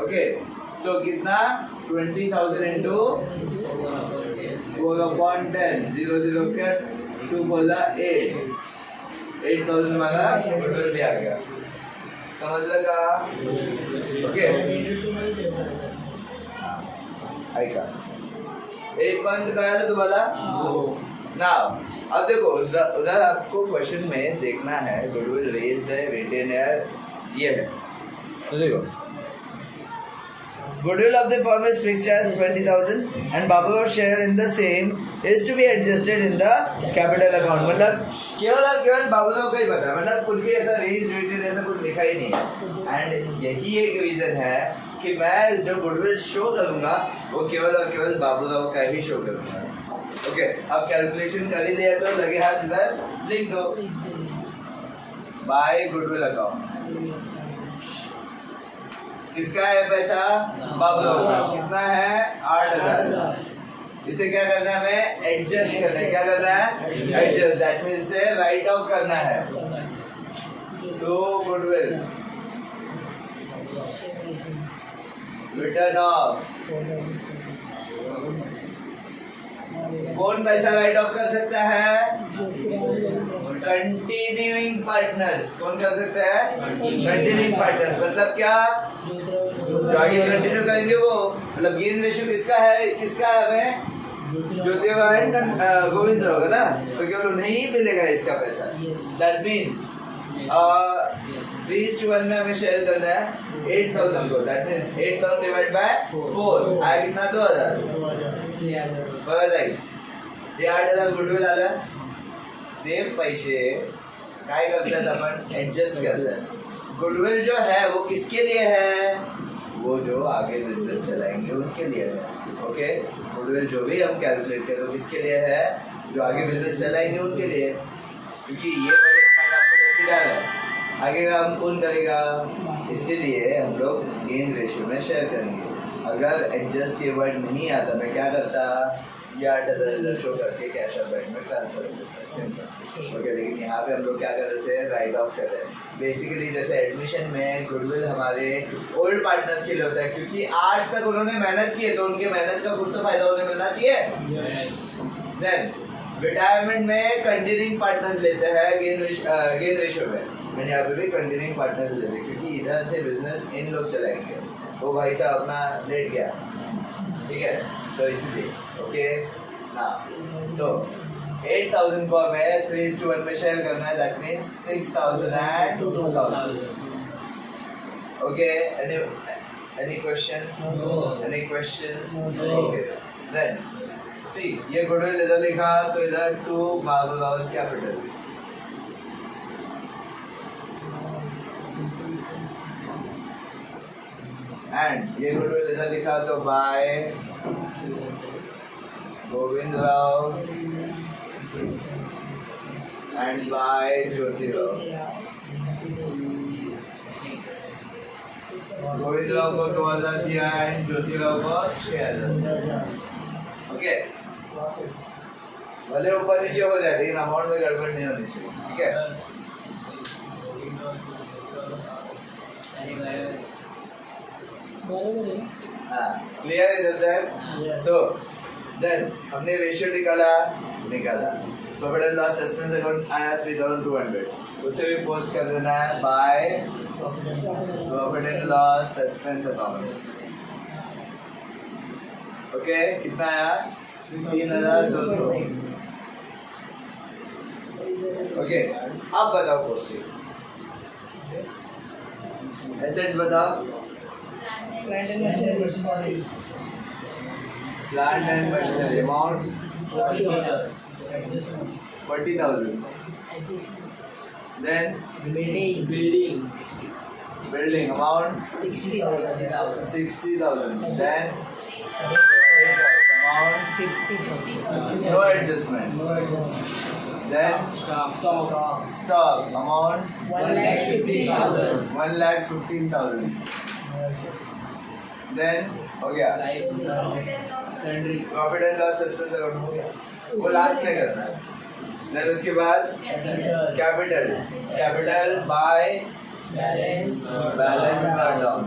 ओके तो कितना? 20,000 into 4/10, 0 0 के 2 4 8, 8,000 हमारा गुडविल भी आ गया। समझ लगा? ओके आएगा। एक पॉइंट कहा था तुम्हारा ना। अब देखो उधर आपको क्वेश्चन में देखना है गुडविल रेज्ड है, रिटेन है, ये है। तो देखो goodwill of the firm is fixed as 20,000 and Babu's share in the same is to be adjusted in the capital account। मतलब केवल और केवल बाबूराव को ही पता है, मतलब कुछ भी ऐसा रेज रेटेड ऐसा कुछ लिखा ही नहीं है। एंड यही एक रीजन है कि मैं जो गुडविल शो करूंगा वो केवल और केवल बाबूराव का ही शो करूंगा। ओके अब कैलकुलेशन कर ही लिया तो लगे हाथ इधर लिख दो, बाय गुडविल अकाउंट। किसका है पैसा? बाबूराव का। कितना है? 8,000। इसे क्या करना है हमें? एडजस्ट करना है। क्या करना है? एडजस्ट, दैट मींस से राइट ऑफ करना है टू गुडविल, रिटर्न ऑफ। कौन पैसा राइट ऑफ कर सकता है? Continuing partners. कौन कर सकता है? Continuing partners. मतलब क्या? जो आगे कंटिन्यू करेंगे वो, मतलब गेन रेशियो किसका है? किसका है हमें? ज्योतिराव एंड गोविंद होगा ना, तो केवल उन्हें ही मिलेगा इसका पैसा। दैट मीन्स 3:1 में हमें शेयर करना है 8,000 को। दैट मीन्स 8,000 डिवाइड बाय 4 आया कितना? 2,000 बघा जाईल। ते 8,000 गुडविल आलं, ते पैसे काय करतात आपण? एडजस्ट करतात। गुडविल जो है वो किसके लिए है? वो जो आगे बिजनेस चलाएंगे उनके लिए है। ओके गुडविल जो भी हम कैलकुलेट करें वो किसके लिए है? जो आगे बिजनेस चलाएंगे उनके लिए, क्योंकि ये आपको जा रहा है, आगे काम कौन करेगा? इसीलिए हम लोग गेन रेशियो में शेयर करेंगे। अगर एडजस्ट ये वर्ड नहीं आता मैं क्या करता? ये 8,000 शो करके कैश और बैंक में ट्रांसफर कर देता है, सिंपल। ओके लेकिन यहाँ पे हम लोग क्या कर रहे हैं? राइट ऑफ कर रहे हैं। बेसिकली जैसे एडमिशन में गुडविल हमारे ओल्ड पार्टनर्स के लिए होता है, क्योंकि आज तक उन्होंने मेहनत की है तो उनके मेहनत का कुछ तो फायदा उन्हें मिलना चाहिए। देन रिटायरमेंट में कंटिन्यूइंग पार्टनर्स लेते हैं गेन रेशियो में। मैंने यहाँ पे भी कंटिन्यूइंग पार्टनर्स लेते हैं क्योंकि इधर से बिजनेस इन लोग चलाएंगे। वो भाई साहब अपना लेट गया, ठीक है, तो इसलिए ओके ना। तो 8,000 को हमें 3:1 में शेयर करना है, that means 6,000 and 2,000। Okay any questions? Any questions? Okay then see ये गुडविल इधर लिखा तो इधर टू बाबूराव's कैपिटल, एंड ये गुडविल इधर लिखा तो by Govind Rao and by Jyotirao. Govind Rao को 2,000 दिया एंड ज्योतिराव को 6,000। ओके भले ऊपर नीचे हो जाए लेकिन अमाउंट में गड़बड़ नहीं होनी चाहिए, ठीक है। बराबर है. हाँ क्लियर है इधर तक. तो देन हमने रेशियो निकाला. Profit and loss expense account आया 3200. उसे भी पोस्ट कर देना है bye profit and loss expense account. Okay कितना आया 3200. ओके अब बताओ पोस्टिंग. एसेट्स बताओ. Plant and machinery. Plant and machinery amount 40,000. Then building amount 60,000. Then amount no adjustment. Then stock amount 1,15,000. Then हो गया profit and loss expense account हो गया. वो लास्ट में करना है. देन उसके बाद कैपिटल बाय बैलेंस डाउन.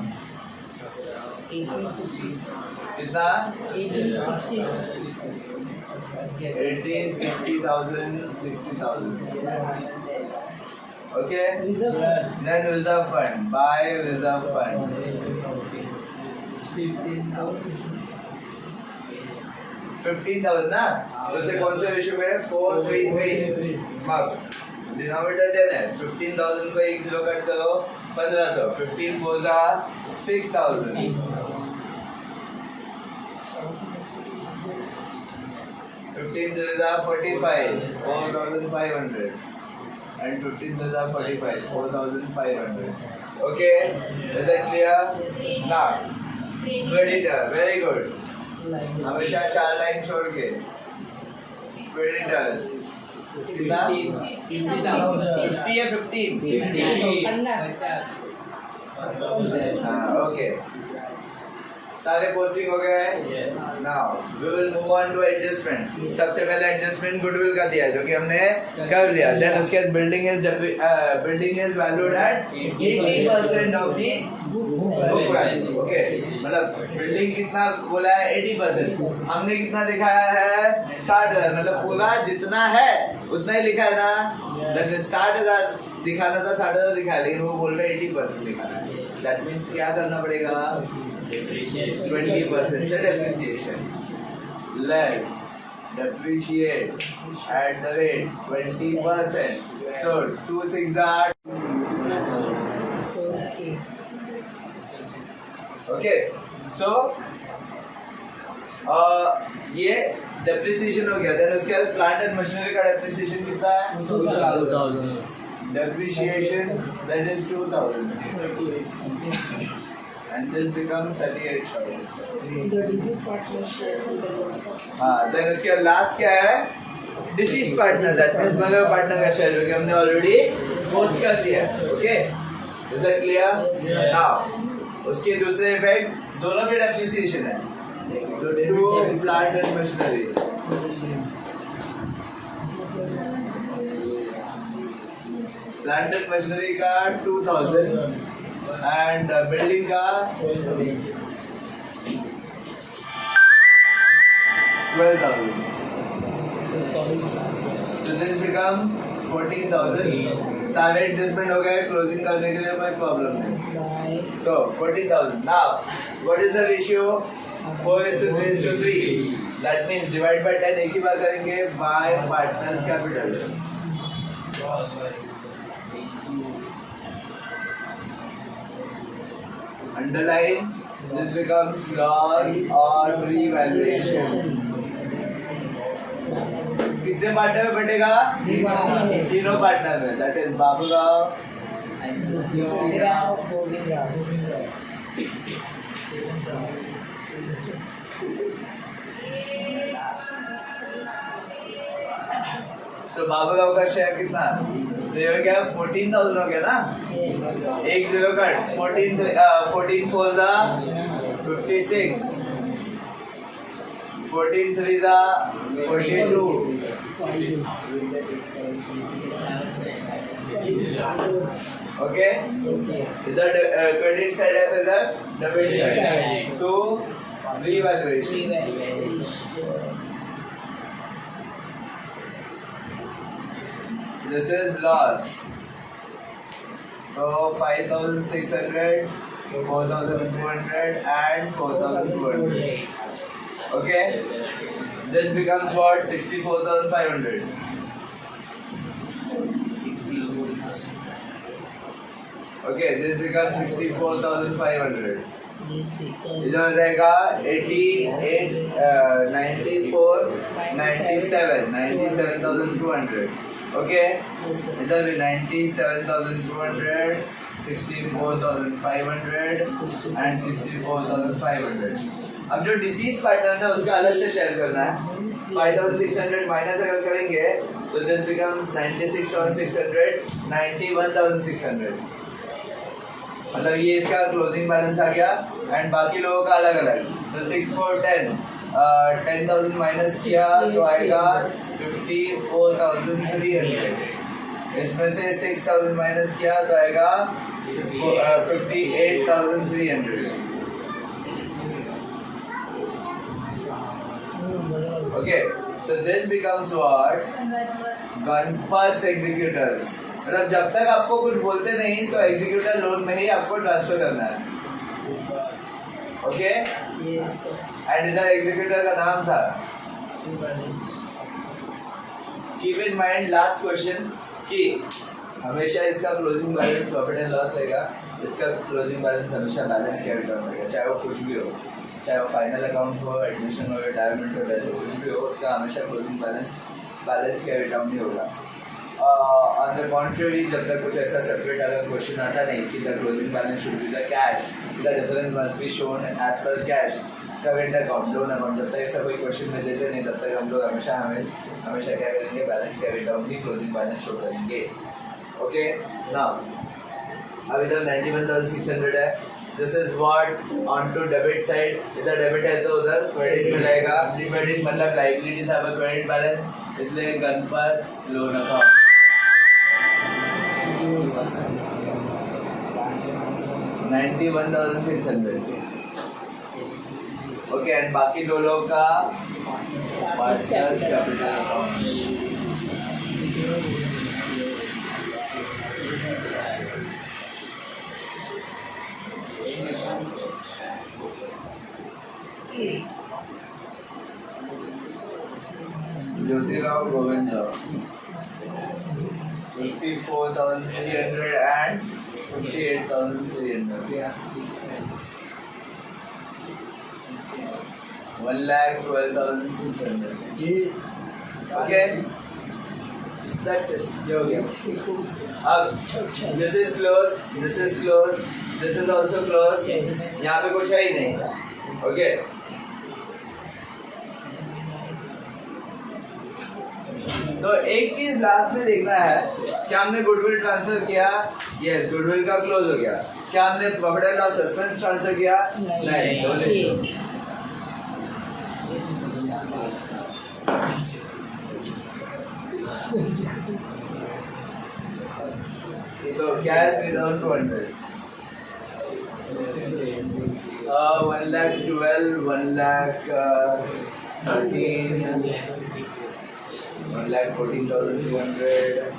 कितना 60,000. Okay then reserve fund by reserve fund 15,000 ना. तो उसे कौन से रेशियो में 4:3 माफ डिनोमिनेटर 10 है. 15,000 को 1 0 कट करो 1500. 15 4 जा 6,000. 15 3 जा 45 4,500 and 15 3 जा 45 4,500. Okay, is that clear? Now creditor, very good. हमेशा 4 लाइन छोड़ के creditors कितना 50 है 15. हाँ ओके सारे पोस्टिंग हो गए. Now we will move on to adjustment. सबसे पहले एडजस्टमेंट गुडविल का दिया जो कि हमने कर लिया. देन उसके बाद building is valued at 80% of the book value. Okay मतलब बिल्डिंग कितना बोला है 80%. हमने कितना दिखाया है 60,000. मतलब पूरा जितना है उतना ही लिखा है ना. 60,000 दिखाना था 60,000 दिखा. लेकिन वो बोल रहे 80% दिखाना है. दैट मीन्स क्या करना पड़ेगा 20% से depreciation less depreciate at the rate 20%. So 2 6 are okay. So ये depreciation हो गया. Then उसके बाद plant and machinery का depreciation कितना है 2,000. Depreciation that is 2,000. And this becomes 38,000. हाँ then उसके लास्ट क्या है डिसीज पार्टनर. दैट मींस मगर पार्टनर का शेयर जो कि हमने ऑलरेडी पोस्ट कर दिया. Okay is that clear. Now उसके दूसरे इफेक्ट दोनों में डेप्रिसिएशन है. To plant and machinery. Plant and machinery का 2,000 and building का 12,000. So this becomes 14,000. सारे एडजस्टमेंट हो गए. क्लोजिंग करने के लिए कोई प्रॉब्लम नहीं. तो 14,000. Now what is the ratio? 4:3:3. That means divide by 10. एक ही बार करेंगे by partners capital. Underline this becomes loss or revaluation. कितने पार्टनर में बटेगा तीनों पार्टनर में. दैट इज बाबूराव तो बाबूराव का शेयर कितना तो ये हो गया 14,000 हो गया ना. 1 0 कट 14 4 जा 56. 14 3 जा 42. ओके इधर क्रेडिट साइड है तो इधर डेबिट साइड तो revaluation this is loss so 5,600 4,200 and 4,200 okay this becomes what 64,500 okay this becomes 64,500 इधर हो जाएगा 88 94 97 97,200 ओके इधर भी 97,200 64,500 and 64,500 अब जो डिसीज पैटर्न है उसका अलग से शेयर करना है 5,600 माइनस अगर करेंगे तो दिस बिकम्स 96,600 91,600 मतलब ये इसका क्लोजिंग बैलेंस आ गया एंड बाकी लोगों का अलग अलग तो 6 4 10 10,000 माइनस किया तो आएगा 54,300 इसमें से 6,000 माइनस किया तो आएगा 58,300 okay so this becomes what Ganpat executor मतलब जब तक आपको कुछ बोलते नहीं तो एग्जीक्यूटर लोन में ही आपको ट्रांसफर करना है ओके एंड इधर एग्जीक्यूटर का नाम था keep in mind last question कि हमेशा इसका closing balance profit and loss रहेगा इसका क्लोजिंग बैलेंस हमेशा बैलेंस के रिटर्न रहेगा चाहे वो कुछ भी हो चाहे वो फाइनल अकाउंट हो एडमिशन हो रिटायरमेंट हो डेथ हो कुछ भी हो उसका हमेशा क्लोजिंग बैलेंस के रिटर्न ही होगा ऑन द कॉन्ट्ररी जब तक कुछ ऐसा सेपरेट अगर क्वेश्चन आता नहीं कि the closing balance should be the cash the difference must be shown as per cash current account loan account जब तक ऐसा कोई क्वेश्चन में देते नहीं तब तक हम लोग हमेशा क्या करेंगे बैलेंस के रिटर्न ही क्लोजिंग बैलेंस शो करेंगे ओके नाउ अब इधर 91,600 है this is what on to debit side इधर डेबिट है तो उधर क्रेडिट में जाएगा क्रेडिट मतलब liabilities have a credit balance इसलिए Ganpat loan account 91,600 okay and बाकी दो लोग का partners capital account Jyotirao Govind 54,300 and 58,300 1,12,600 okay that's it ये हो गया अब this is closed this is closed this is also closed यहाँ पे कुछ है ही नहीं okay तो एक चीज लास्ट में देखना है क्या हमने गुडविल ट्रांसफर किया यस गुडविल का क्लोज हो गया क्या हमने profit and loss suspense transfer किया नहीं तो क्या है 3,200 1,12,000 1,13,000 1,14,200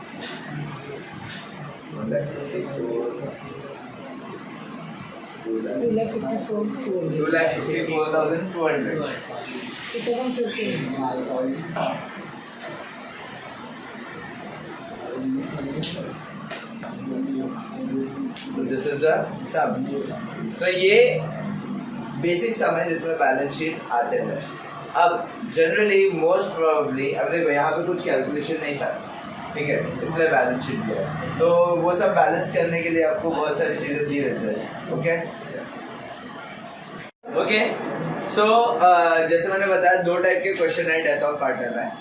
2,54,200 दिस इज द सम तो ये बेसिक सम है जिसमें बैलेंस शीट आते हैं अब जनरली मोस्ट प्रोबेबली अब देखो यहाँ पे कुछ कैलकुलेशन नहीं था ठीक है इसलिए बैलेंस शीट दिया तो वो सब बैलेंस करने के लिए आपको बहुत सारी चीज़ें दी रहती है ओके ओके सो जैसे मैंने बताया दो टाइप के क्वेश्चन है डेथ ऑफ पार्टनर में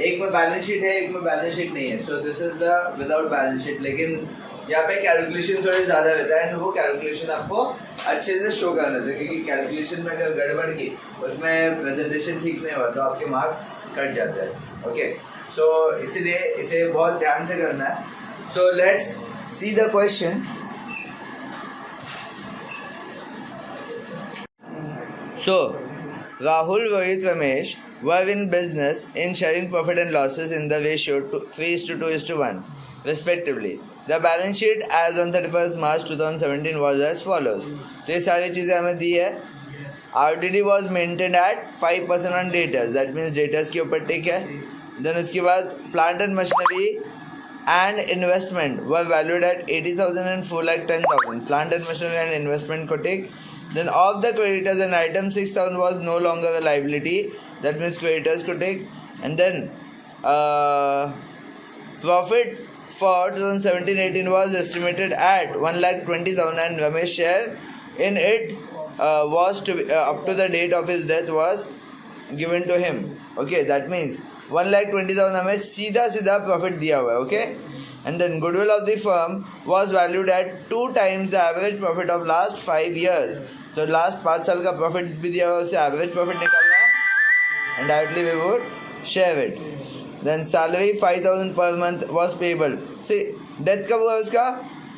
एक में बैलेंस शीट है एक में बैलेंस शीट नहीं है so this is the without balance sheet लेकिन यहाँ पे कैलकुलेशन थोड़ी ज़्यादा रहता है एंड वो कैलकुलेशन आपको अच्छे से शो करना था क्योंकि कैलकुलेशन में अगर गड़बड़ की उसमें प्रेजेंटेशन ठीक नहीं हुआ तो आपके मार्क्स कट जाते हैं ओके सो इसीलिए इसे बहुत ध्यान से करना है so let's see the question. So, Rahul, Rohit, Ramesh were in business in sharing profit and losses in the ratio 3:2:1, respectively. The balance sheet as on 31st March 2017 was as follows. तो ये सारी चीज़ें हमें दी है. RTD was maintained at 5% on debtors. That means debtors के ऊपर टिक है. Then उसके बाद plant and machinery and investment were valued at 80,000 and 4,10,000. Plant and machinery and investment को टिक. Then of the creditors and item 6,000 was no longer a liability. That means creditors could take. And then profit for 2017-18 was estimated at 1,20,000 and Ramesh share in it was to up to the date of his death was given to him. Okay, that means 1,20,000 हमें सीधा profit दिया हुआ है. Okay, and then goodwill of the firm was valued at 2 times the average profit of last 5 years. तो लास्ट 5 साल का प्रॉफिट भी दिया हुआ है, उससे एवरेज प्रॉफिट निकालना है and directly we would share it. Then salary 5,000 per month was payable. See death कब हुआ उसका?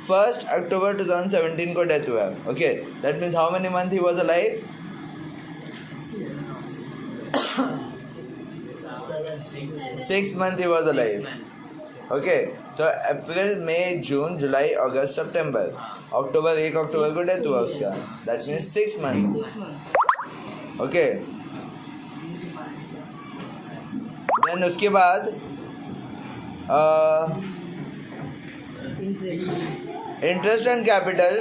1 अक्टूबर 2017 को डेथ हुआ है. Okay, that means how many month he was alive? 6 months he was alive. Okay, तो अप्रैल मई जून जुलाई अगस्त सितंबर, अक्टूबर 1 अक्टूबर को डेथ हुआ उसका. That means 6 months. Okay, then उसके बाद interest on capital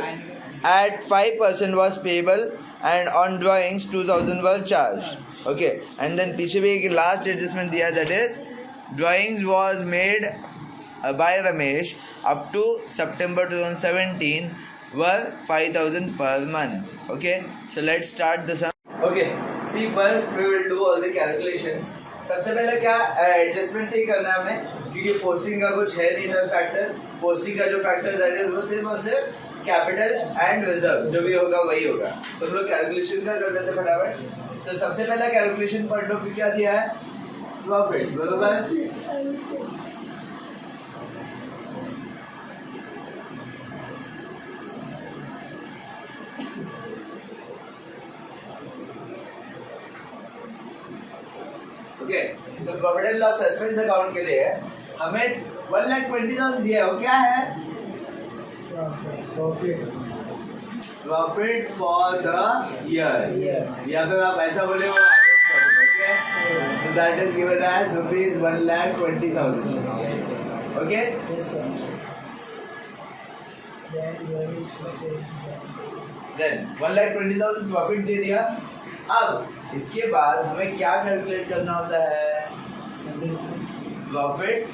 at 5% was payable and on drawings 2,000 were charged. Okay, and then पीछे भी एक लास्ट एडजस्टमेंट दिया, that is drawings was made by Ramesh up to September 2017 were 5,000 per month. Okay, so let's start the sum. Okay, see first we will do all the calculation. सबसे पहले क्या एडजस्टमेंट से ही करना है हमें, क्योंकि पोस्टिंग का कुछ है नहीं इधर फैक्टर. पोस्टिंग का जो फैक्टर दैट इज वो सिर्फ और सिर्फ कैपिटल एंड रिजर्व, जो भी होगा वही होगा. तो हम लोग कैलकुलेशन का कर लेते फटाफट. तो सबसे पहला कैलकुलेशन पॉइंट ऑफ व्यू क्या दिया है? प्रॉफिट, बरोबर. ओके, तो profit and loss suspense account के लिए हमें 1,20,000 दिया है. वो क्या है? प्रॉफिट फॉर द ईयर, या फिर आप ऐसा बोले वो average profit. Okay, so that is given as rupees 1,20,000. Okay, then 1,20,000 profit दे दिया. अब इसके बाद हमें क्या कैलकुलेट करना होता है? Profit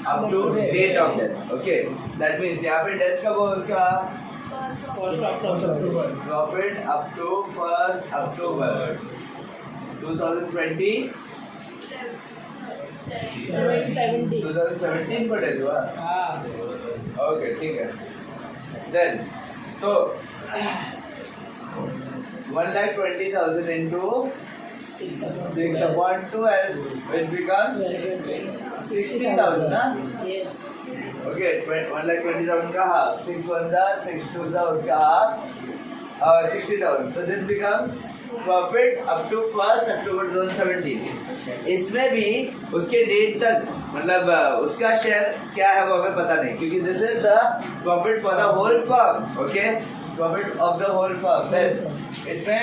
up to date of death. Okay, that means यहाँ पे डेथ कब हो उसका? 1 अक्टूबर. प्रॉफिट अप टू 1 अक्टूबर 2020 2017 को डेथ हुआ. ओके, ठीक है. देन तो 1,20,000 into 6/12 which becomes 60,000 ना? Yes. Okay, 1,20,000 का half, 6 1 6 2 उसका half, 60,000. So this becomes profit up to 1 October 2017. इसमें भी उसके डेट तक मतलब उसका शेयर क्या है वो हमें पता नहीं, क्योंकि this is the profit for the whole firm. Okay, profit of the whole firm. Then इसमें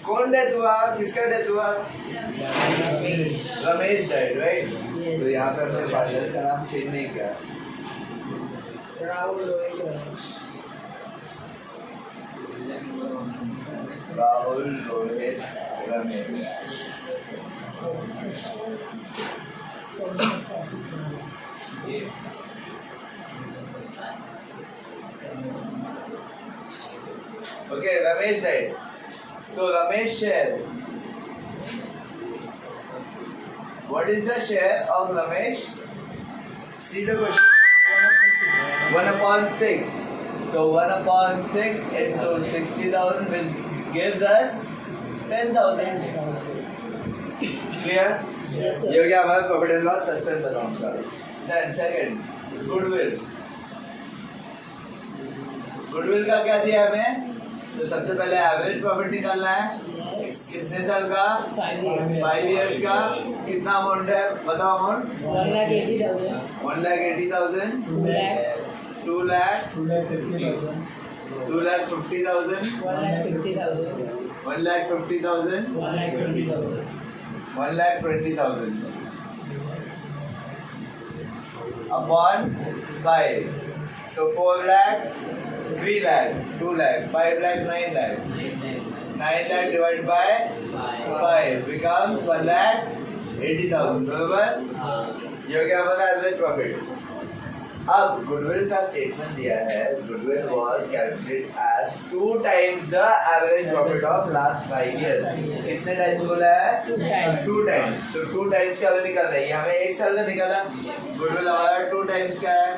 कौन डेथ हुआ? किसका डेथ हुआ? Ramesh died, right? तो यहाँ पे हमने फादर्स का नाम चेंज नहीं किया. Rahul Rohit Ramesh. Okay, Ramesh died. So Ramesh share. What is the share of Ramesh? See the question. 1/6. So 1/6 into 60,000 which gives us 10,000. Clear? Yes, sir. ये हो गया हमारा profit and loss suspense account का. Then second, goodwill. गुडविल का क्या दिया हमें? तो सबसे पहले एवरेज प्रॉफिट निकालना है। कितने साल का? 5 years का। कितना अमाउंट है बताओ amount? 1,80,000. 1,80,000, 2 lakh, 2,50,000. 2,50,000, 1,50,000. 1,50,000, 1,20,000. 1,20,000 upon 5. So 4 lakh, 3 lakh, 2 lakh, 5 lakh, 9 lakh. 9 lakh divided by 5 becomes 1,80,000. बरोबर? ये हो गया हमारा एवरेज प्रॉफिट। अब गुडविल का स्टेटमेंट दिया है, goodwill was calculated as 2 times the average profit of last 5 years. कितने टाइम्स बोला है? 2 times. तो 2 times का हमें निकालना है। ये हमें 1 साल का निकाला। गुडविल हमारा 2 times का है।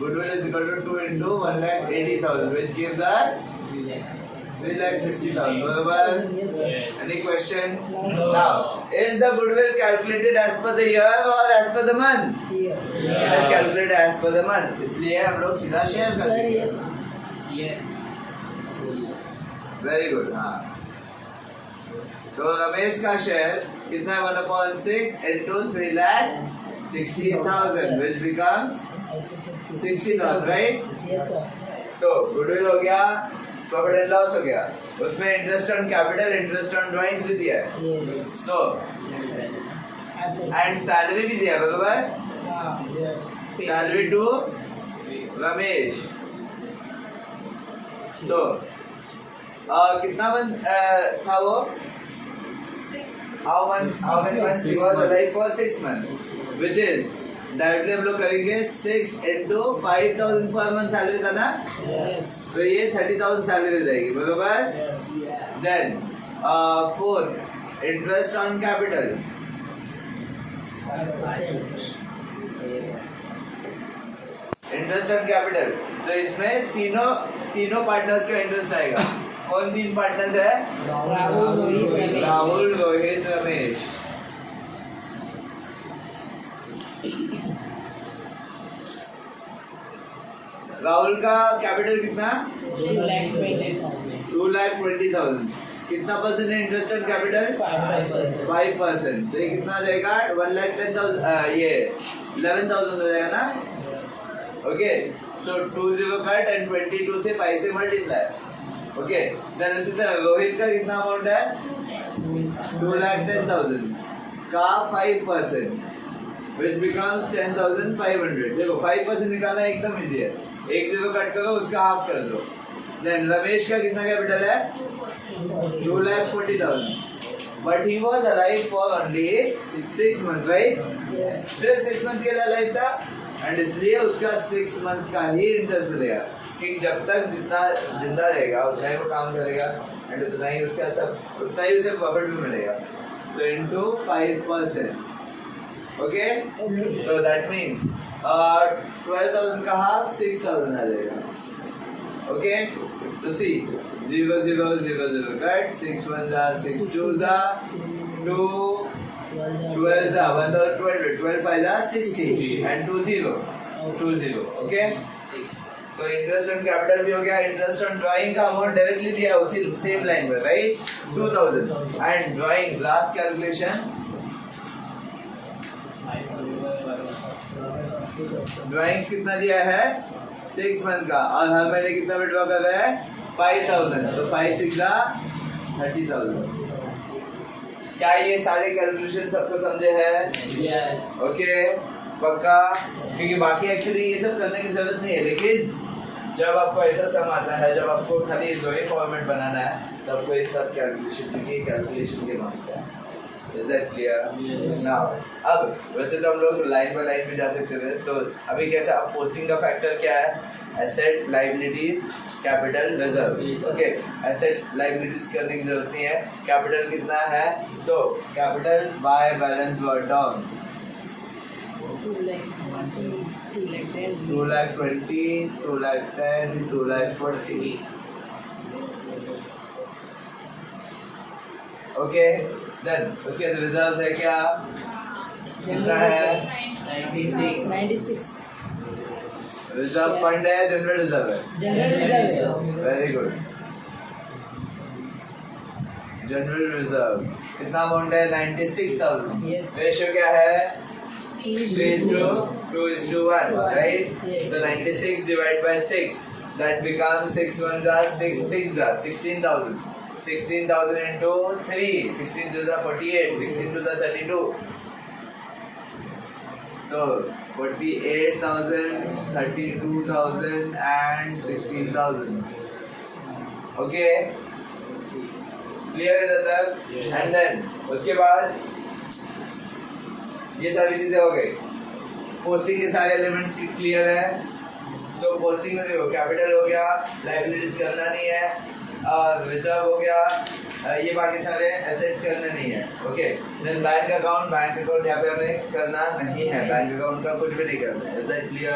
Goodwill is equal to 2 into 1,80,000, which gives us 3,60,000. Barabar? Yes, sir. Any question? No. Now, is the goodwill calculated as per the year or as per the month? Here. It is calculated as per the month. इसलिए हम लोग सीधा शेयर कर Sir, देंगे। here. Very good. हाँ। तो रमेश का शेयर कितना है? 1/6 into 3,60,000, which becomes 60,000, right? Yes, sir. तो गुडविल हो गया, प्रॉफिट एंड लॉस हो गया, उसमें interest on capital, interest on drawings भी दिया है। Yes. तो एंड सैलरी भी दिया है, बरोबर? Salary to Ramesh. तो कितना मंथ था वो? How many months he was alive for? 6 months, which is directly हम लोग करेंगे 6 into 5,000 पर मंथ सैलरी था ना? Yes. तो ये 30,000 सैलरी हो जाएगी, बरोबर? Then 4 interest on capital, 5%. Interest on capital. तो इसमें तीनों पार्टनर्स का इंटरेस्ट आएगा। कौन 3 पार्टनर्स है? राहुल, रोहित, रमेश. राहुल, रोहित, रमेश। राहुल का कैपिटल कितना? 2,20,000. 2,20,000। कितना परसेंट है इंटरेस्ट ऑन कैपिटल? 5%. 5%। तो ये कितना हो जाएगा? 1,10,000, ये 11,000 हो जाएगा ना? ओके, सो 20 कट एंड 22 से 5 से मल्टीप्लाई। ओके, देन इसी तरह रोहित का कितना अमाउंट है? 2,10,000 का 5%, which becomes 10,500. देखो 5% निकालना एकदम इजी है। 1 0 कट करो, उसका हाफ कर दो। देन रमेश का कितना कैपिटल है? 2,40,000, but he was alive for only 6 month, right? Yes. सिर्फ 6 मंथ के लिए अलाइव था, एंड इसलिए उसका 6 मंथ का ही इंटरेस्ट मिलेगा, कि जब तक जितना जिंदा रहेगा उतना ही वो काम करेगा, एंड उतना ही उसे प्रॉफिट भी मिलेगा। तो into 5%। Okay, so that means 12,000 का हाफ 6,000 आ जाएगा। ओके, तो सी 0 0 0 0 कट, 6 1 6 2 2 12 1,12 12 5 60 एंड 2 0 2 0। ओके, तो इंटरेस्ट ऑन कैपिटल भी हो गया। इंटरेस्ट ऑन ड्राइंग का अमाउंट डायरेक्टली दिया उसी सेम लाइन पर, right? 2,000 and drawings last calculation. Drawings कितना दिया है? 6 मंथ का, और हर महीने कितना विड्रॉ कर रहा है? 5,000। तो 5 6 30,000। क्या ये सारे कैलकुलेशन सबको समझे हैं? Yes. ओके, पक्का? क्योंकि बाकी एक्चुअली ये सब करने की जरूरत नहीं है, लेकिन जब आपको ऐसा सम आता है, जब आपको खाली दो ही फॉर्मेट बनाना है, तो आपको ये सब कैलकुलेशन के मार्क्स है। Is that clear? Yes. Now, अब वैसे तो हम लोग लाइन बाय लाइन में जा सकते थे, तो अभी कैसा? अब पोस्टिंग का फैक्टर क्या है? Asset, liabilities, capital, reserve. Okay, assets liabilities करने की जरूरत नहीं है। कैपिटल कितना है? तो capital by balance term 2,20,000. 2,20,000, 2,10,000, 2,40,000। Okay, then उसके बाद रिजर्व है क्या? कितना है? 96. रिजर्व फंड है, जनरल रिजर्व है? जनरल रिजर्व है। Very good. जनरल रिजर्व कितना अमाउंट है? 96,000। Yes. रेशियो क्या है? 3:2:1, right? Yes. So 96 divided by 6, that becomes 6 ones are 6 6 are 16,000. 16,000 into 3, 16 2s are 48, 16 2s are 32. So 48,000, 32,000 and 16,000. Okay? Clear है तब? And then उसके बाद ये सारी चीजें हो गई। पोस्टिंग के सारे एलिमेंट्स क्लियर है। तो पोस्टिंग में देखो, कैपिटल हो गया, लायबिलिटीज करना नहीं है, रिजर्व हो गया, ये बाकी सारे एसेट्स करने नहीं है। ओके, देन बैंक अकाउंट यहाँ पे हमें करना नहीं है, बैंक अकाउंट का कुछ भी नहीं करना है। Is that clear?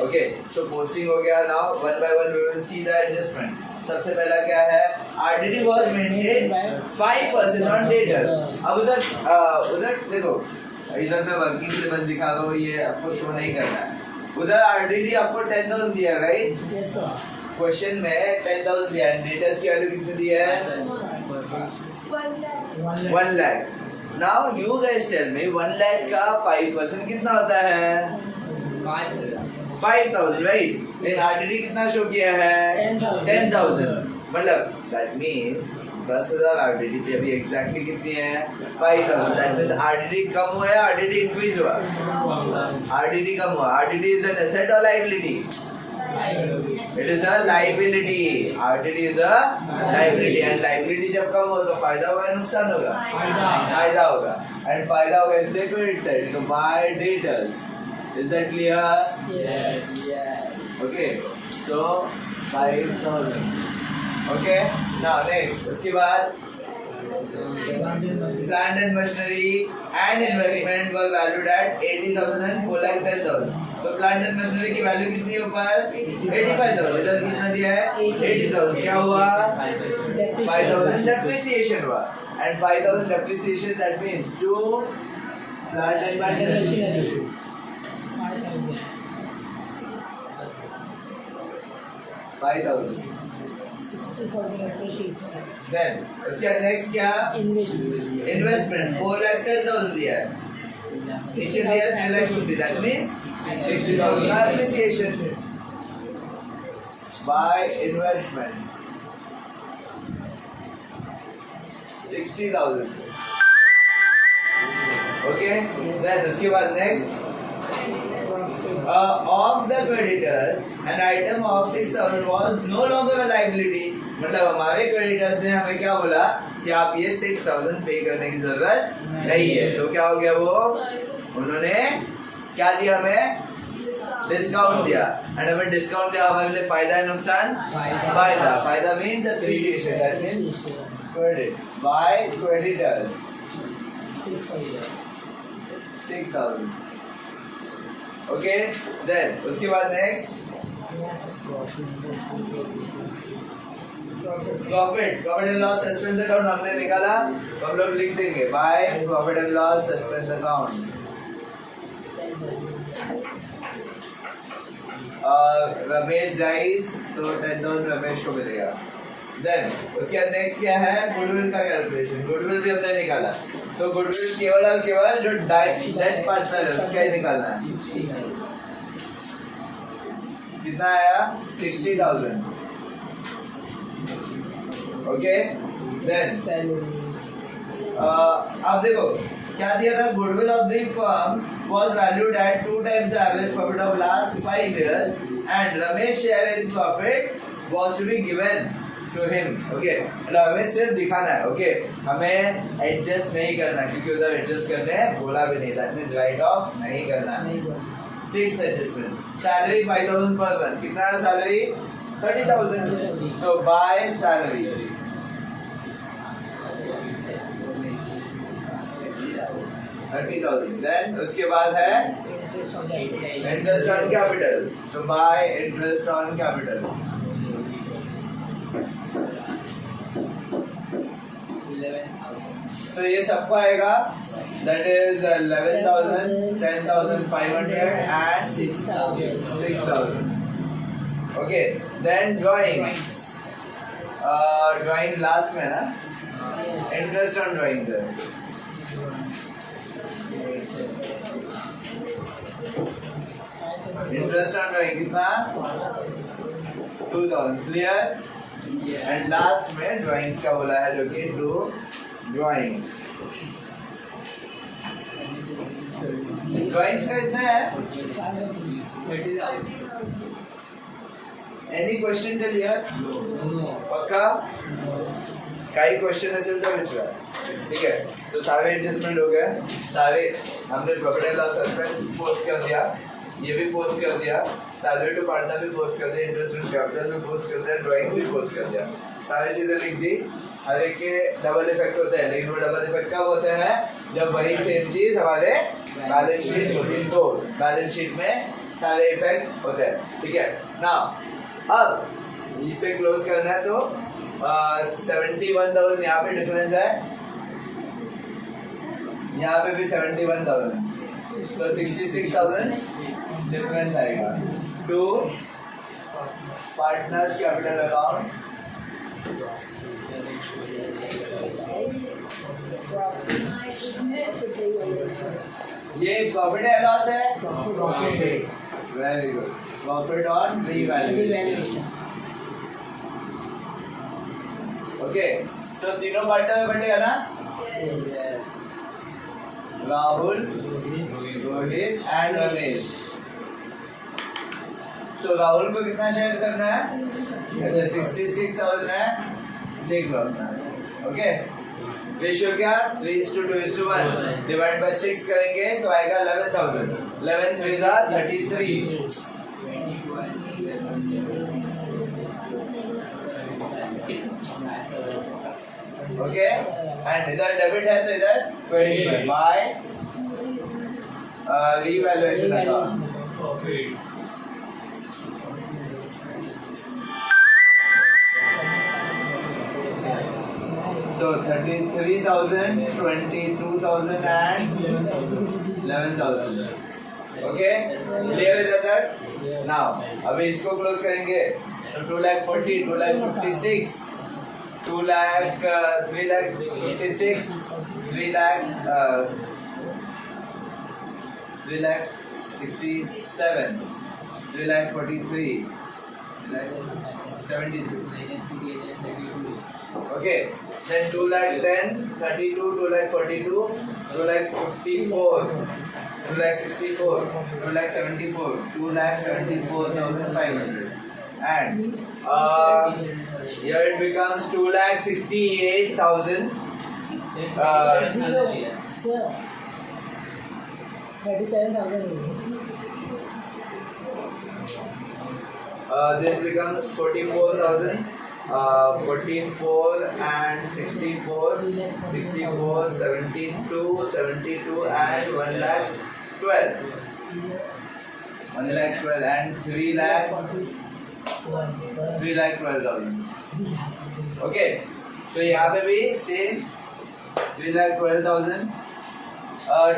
Okay, so posting हो गया। Now one by one we will see the adjustment. सबसे पहला क्या है? RDD was maintain 5% on debtor. अब उधर देखो, इधर मैं वर्किंग सिलेबस दिखा रहा हूँ, ये आपको शो नहीं करना है। उधर आरडीडी आपको 10,000 दिया, राइट? Yes sir. क्वेश्चन में 10,000 दिया है, डेटर्स की वैल्यू कितनी दी है? 1 lakh. Now you guys tell me 1 lakh का 5% कितना होता है? 5,000, राइट? इन आरडीडी कितना शो किया है? 10,000। मतलब दैट मींस 10,000 आरडीडी थी, अभी एग्जैक्टली कितनी है? 5,000। दैट मींस आरडीडी कम हुआ है, आरडीडी इंक्रीज हुआ? आरडीडी कम हुआ। आरडीडी इज एन एसेट और liability? It is a liability. RDD is a liability, and liability जब कम हो तो फायदा होगा या नुकसान होगा? फायदा होगा। एंड फायदा होगा इसलिए क्रेडिट साइड, तो bye debtors. Is that clear? Yes. Okay, so 5,000. Okay, now next, उसके बाद plant and machinery and investment was valued at 80,000 and 4,10,000। तो प्लांट एंड मशीनरी की वैल्यू कितनी है ऊपर? 85,000। इधर कितना दिया है? 80,000। क्या हुआ? 5,000 डेप्रिसिएशन हुआ, and 5,000 depreciation, that means to plant and machinery 5,000। 60,000 appreciates. Then उसके बाद नेक्स्ट क्या? Investment. इन्वेस्टमेंट 4,10,000 दिया है, नीचे दिया है 3,50,000, दैट मींस 60,000 का appreciation by investment 60,000। Okay, then उसके बाद next of the creditors an item of 6,000 was no longer a liability। मतलब हमारे क्रेडिटर्स ने हमें क्या बोला कि आप ये 6,000 पे करने की जरूरत नहीं है। तो क्या हो गया? वो उन्होंने क्या दिया? हमें डिस्काउंट दिया, एंड हमें डिस्काउंट दिया, हमारे लिए फायदा है नुकसान? फायदा। फायदा means appreciation, that means credit by creditors 6,000। Okay, then उसके बाद next profit and loss suspense account हमने निकाला, तो हम लोग लिख देंगे by profit and loss suspense account. Ramesh dies, तो 10,000 रमेश को मिलेगा। देन उसके बाद नेक्स्ट क्या है? गुडविल का कैलकुलेशन। गुडविल भी हमने निकाला, तो गुडविल केवल और केवल जो डेट पार्टनर है उसका ही निकालना है। कितना आया? 60,000। ओके, देन अब देखो क्या दिया था? Goodwill of the firm was valued at 2 times the average profit of last 5 years, and Ramesh share in profit was to be given to him। Okay, मतलब हमें सिर्फ दिखाना है। ओके, हमें एडजस्ट नहीं करना, क्योंकि उधर एडजस्ट करने बोला भी नहीं, दैट मींस राइट ऑफ नहीं करना। 6th adjustment, salary 5,000 per month. कितना है सैलरी? 30,000। तो बाय सैलरी 30,000। देन उसके बाद है इंटरेस्ट ऑन कैपिटल, तो बाय इंटरेस्ट ऑन कैपिटल 11,000। तो ये सबको आएगा That is 11,000, 10,500 and 6,000. Okay, then drawings. Drawing last में ना? Interest on drawings है. Interest on drawing कितना? 2,000. Clear? And last में drawings का बोला है जो कि do drawings. Drawings का इतना है? Any question till here? पक्का? काही क्वेश्चन असेल तर विचारा. ठीक है, तो सारे एडजस्टमेंट हो गए. सारे हमने profit and loss account post कर दिया, ये भी पोस्ट कर दिया, सैलरी टू पार्टनर भी पोस्ट कर दिया, इंटरेस्ट ऑन कैपिटल भी पोस्ट कर दिया, ड्राइंग भी पोस्ट कर दिया. सारी चीजें लिख दी. हर एक के डबल इफेक्ट होते हैं, लेकिन वो डबल इफेक्ट कब होते हैं? जब वही सेम चीज हमारे बैलेंस शीट होती है. तो बैलेंस शीट में सारे इफेक्ट होते हैं. ठीक है ना. अब इसे क्लोज करना है तो 71,000 यहाँ पे डिफरेंस है, यहाँ पे भी 71,000, तो 66,000 डिफरेंस आएगा. टू पार्टनर्स कैपिटल अकाउंट, ये प्रॉफिट है लॉस है? Very good. Profit on revaluation. Okay, तो तीनों पार्टनर में बटेगा ना? राहुल, रोहित एंड रमेश. तो राहुल को कितना शेयर करना है? अच्छा 66,000 है, देख लो. ओके, रेशियो क्या? 3:2:1. डिवाइड बाय 6 करेंगे तो आएगा 11,000. 11 3 33. ओके, एंड इधर डेबिट है तो इधर credit by revaluation account. So 33,000, 22,000 and 11,000. Okay, clear है जब तक? नाउ अभी इसको क्लोज करेंगे तो 2,40,000, 2,56,000, 2,00,000, 3,56,000, 3,67,000, 3,43,000, 72. Okay, then 2,10,000, 32, 2,42,000, 2,54,000, 2,64,000, 2,74,000, 2,74,500, and here it becomes 2,68,000. Sir, 37,000. This becomes 44,000. 44 and 64, 64, 72, 72 and 1,12,000. 1,12,000 and 3,12,000. Okay, so यहाँ पे भी same 3,12,000.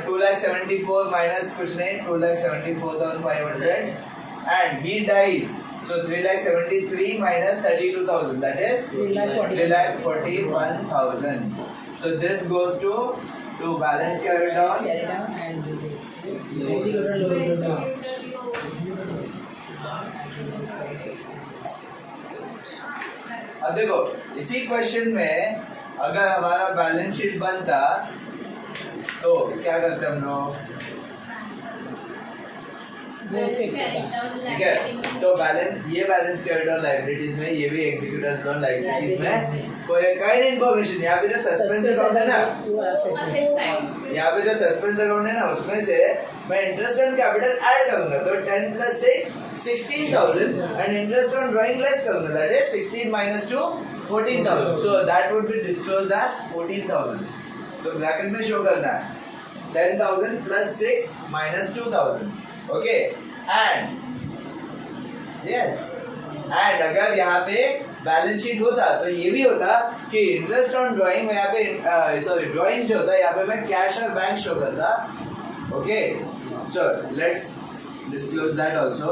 2,74,000 minus कुछ नहीं, 2,74,500, and he dies. So 3,73,000 minus 32,000, that is 3,41,000. So this goes to balance carry down. And basically अब देखो इसी क्वेश्चन में अगर हमारा बैलेंस शीट बनता तो क्या करते हम लोग? ठीक है, तो ये बैलेंस कैरिड ऑन लायबिलिटीज में, ये भी एग्जीक्यूटर्स ऑन लायबिलिटीज में कोई काइंड इन्फॉर्मेशन, यहाँ पे जो सस्पेंस अकाउंट है ना, यहाँ पे जो सस्पेंस अकाउंट है ना, उसमें से मैं इंटरेस्ट ऑन कैपिटल ऐड करूंगा तो 10 + 6 16,000 and interest on drawing less करूंगा, that is 16 - 2 14,000. So that would be disclosed as 14,000. तो ब्रैकेट में शो करना है 10,000 + 6 - 2,000. Okay, and yes, and अगर यहाँ पे बैलेंस शीट होता तो ये भी होता कि इंटरेस्ट ऑन ड्राइंग में यहाँ पे सॉरी ड्राइंग जो होता है यहाँ पे मैं कैश और बैंक शो करता. Okay, so let's disclose that also.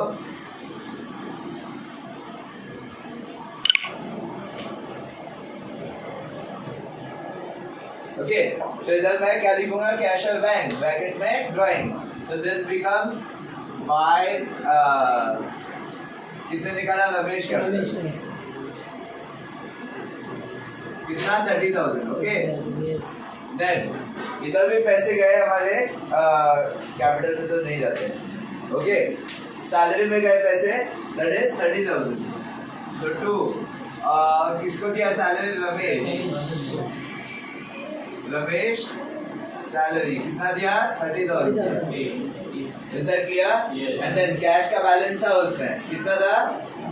Okay, तो इधर मैं क्या लिखूंगा, कैश और बैंक, ब्रैकेट में drawing. So this becomes by किसने निकाला, रमेश का. कितना, 30,000. ओके, देन इधर भी पैसे गए हमारे कैपिटल में तो नहीं जाते. ओके, सैलरी में गए पैसे, दैट इज 30,000. सो टू किसको दिया सैलरी, रमेश सैलरी कितना दिया, 30,000. इधर किया एंड देन कैश का बैलेंस था उसमें कितना था, 1,48,000.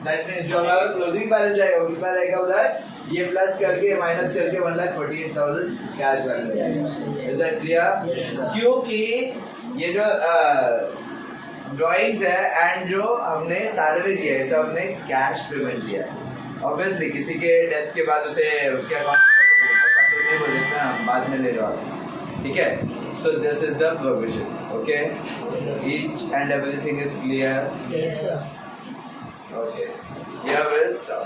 दैट मींस जो हमारा क्लोजिंग बैलेंस आएगा वो कितना रहेगा उधर, ये प्लस करके माइनस करके 1,48,000 कैश बैलेंस आएगा. Is that clear? क्योंकि ये जो ड्राइंग्स है एंड जो हमने सैलरी दी है, सब हमने कैश पेमेंट दिया है. ऑब्वियसली किसी के डेथ के बाद उसे उसके अकाउंट में नहीं बोल देते ना, बाद में ले लो आप. ठीक है, so this is the provision. Okay, each and everything is clear. Yes, sir. Okay, here we'll stop.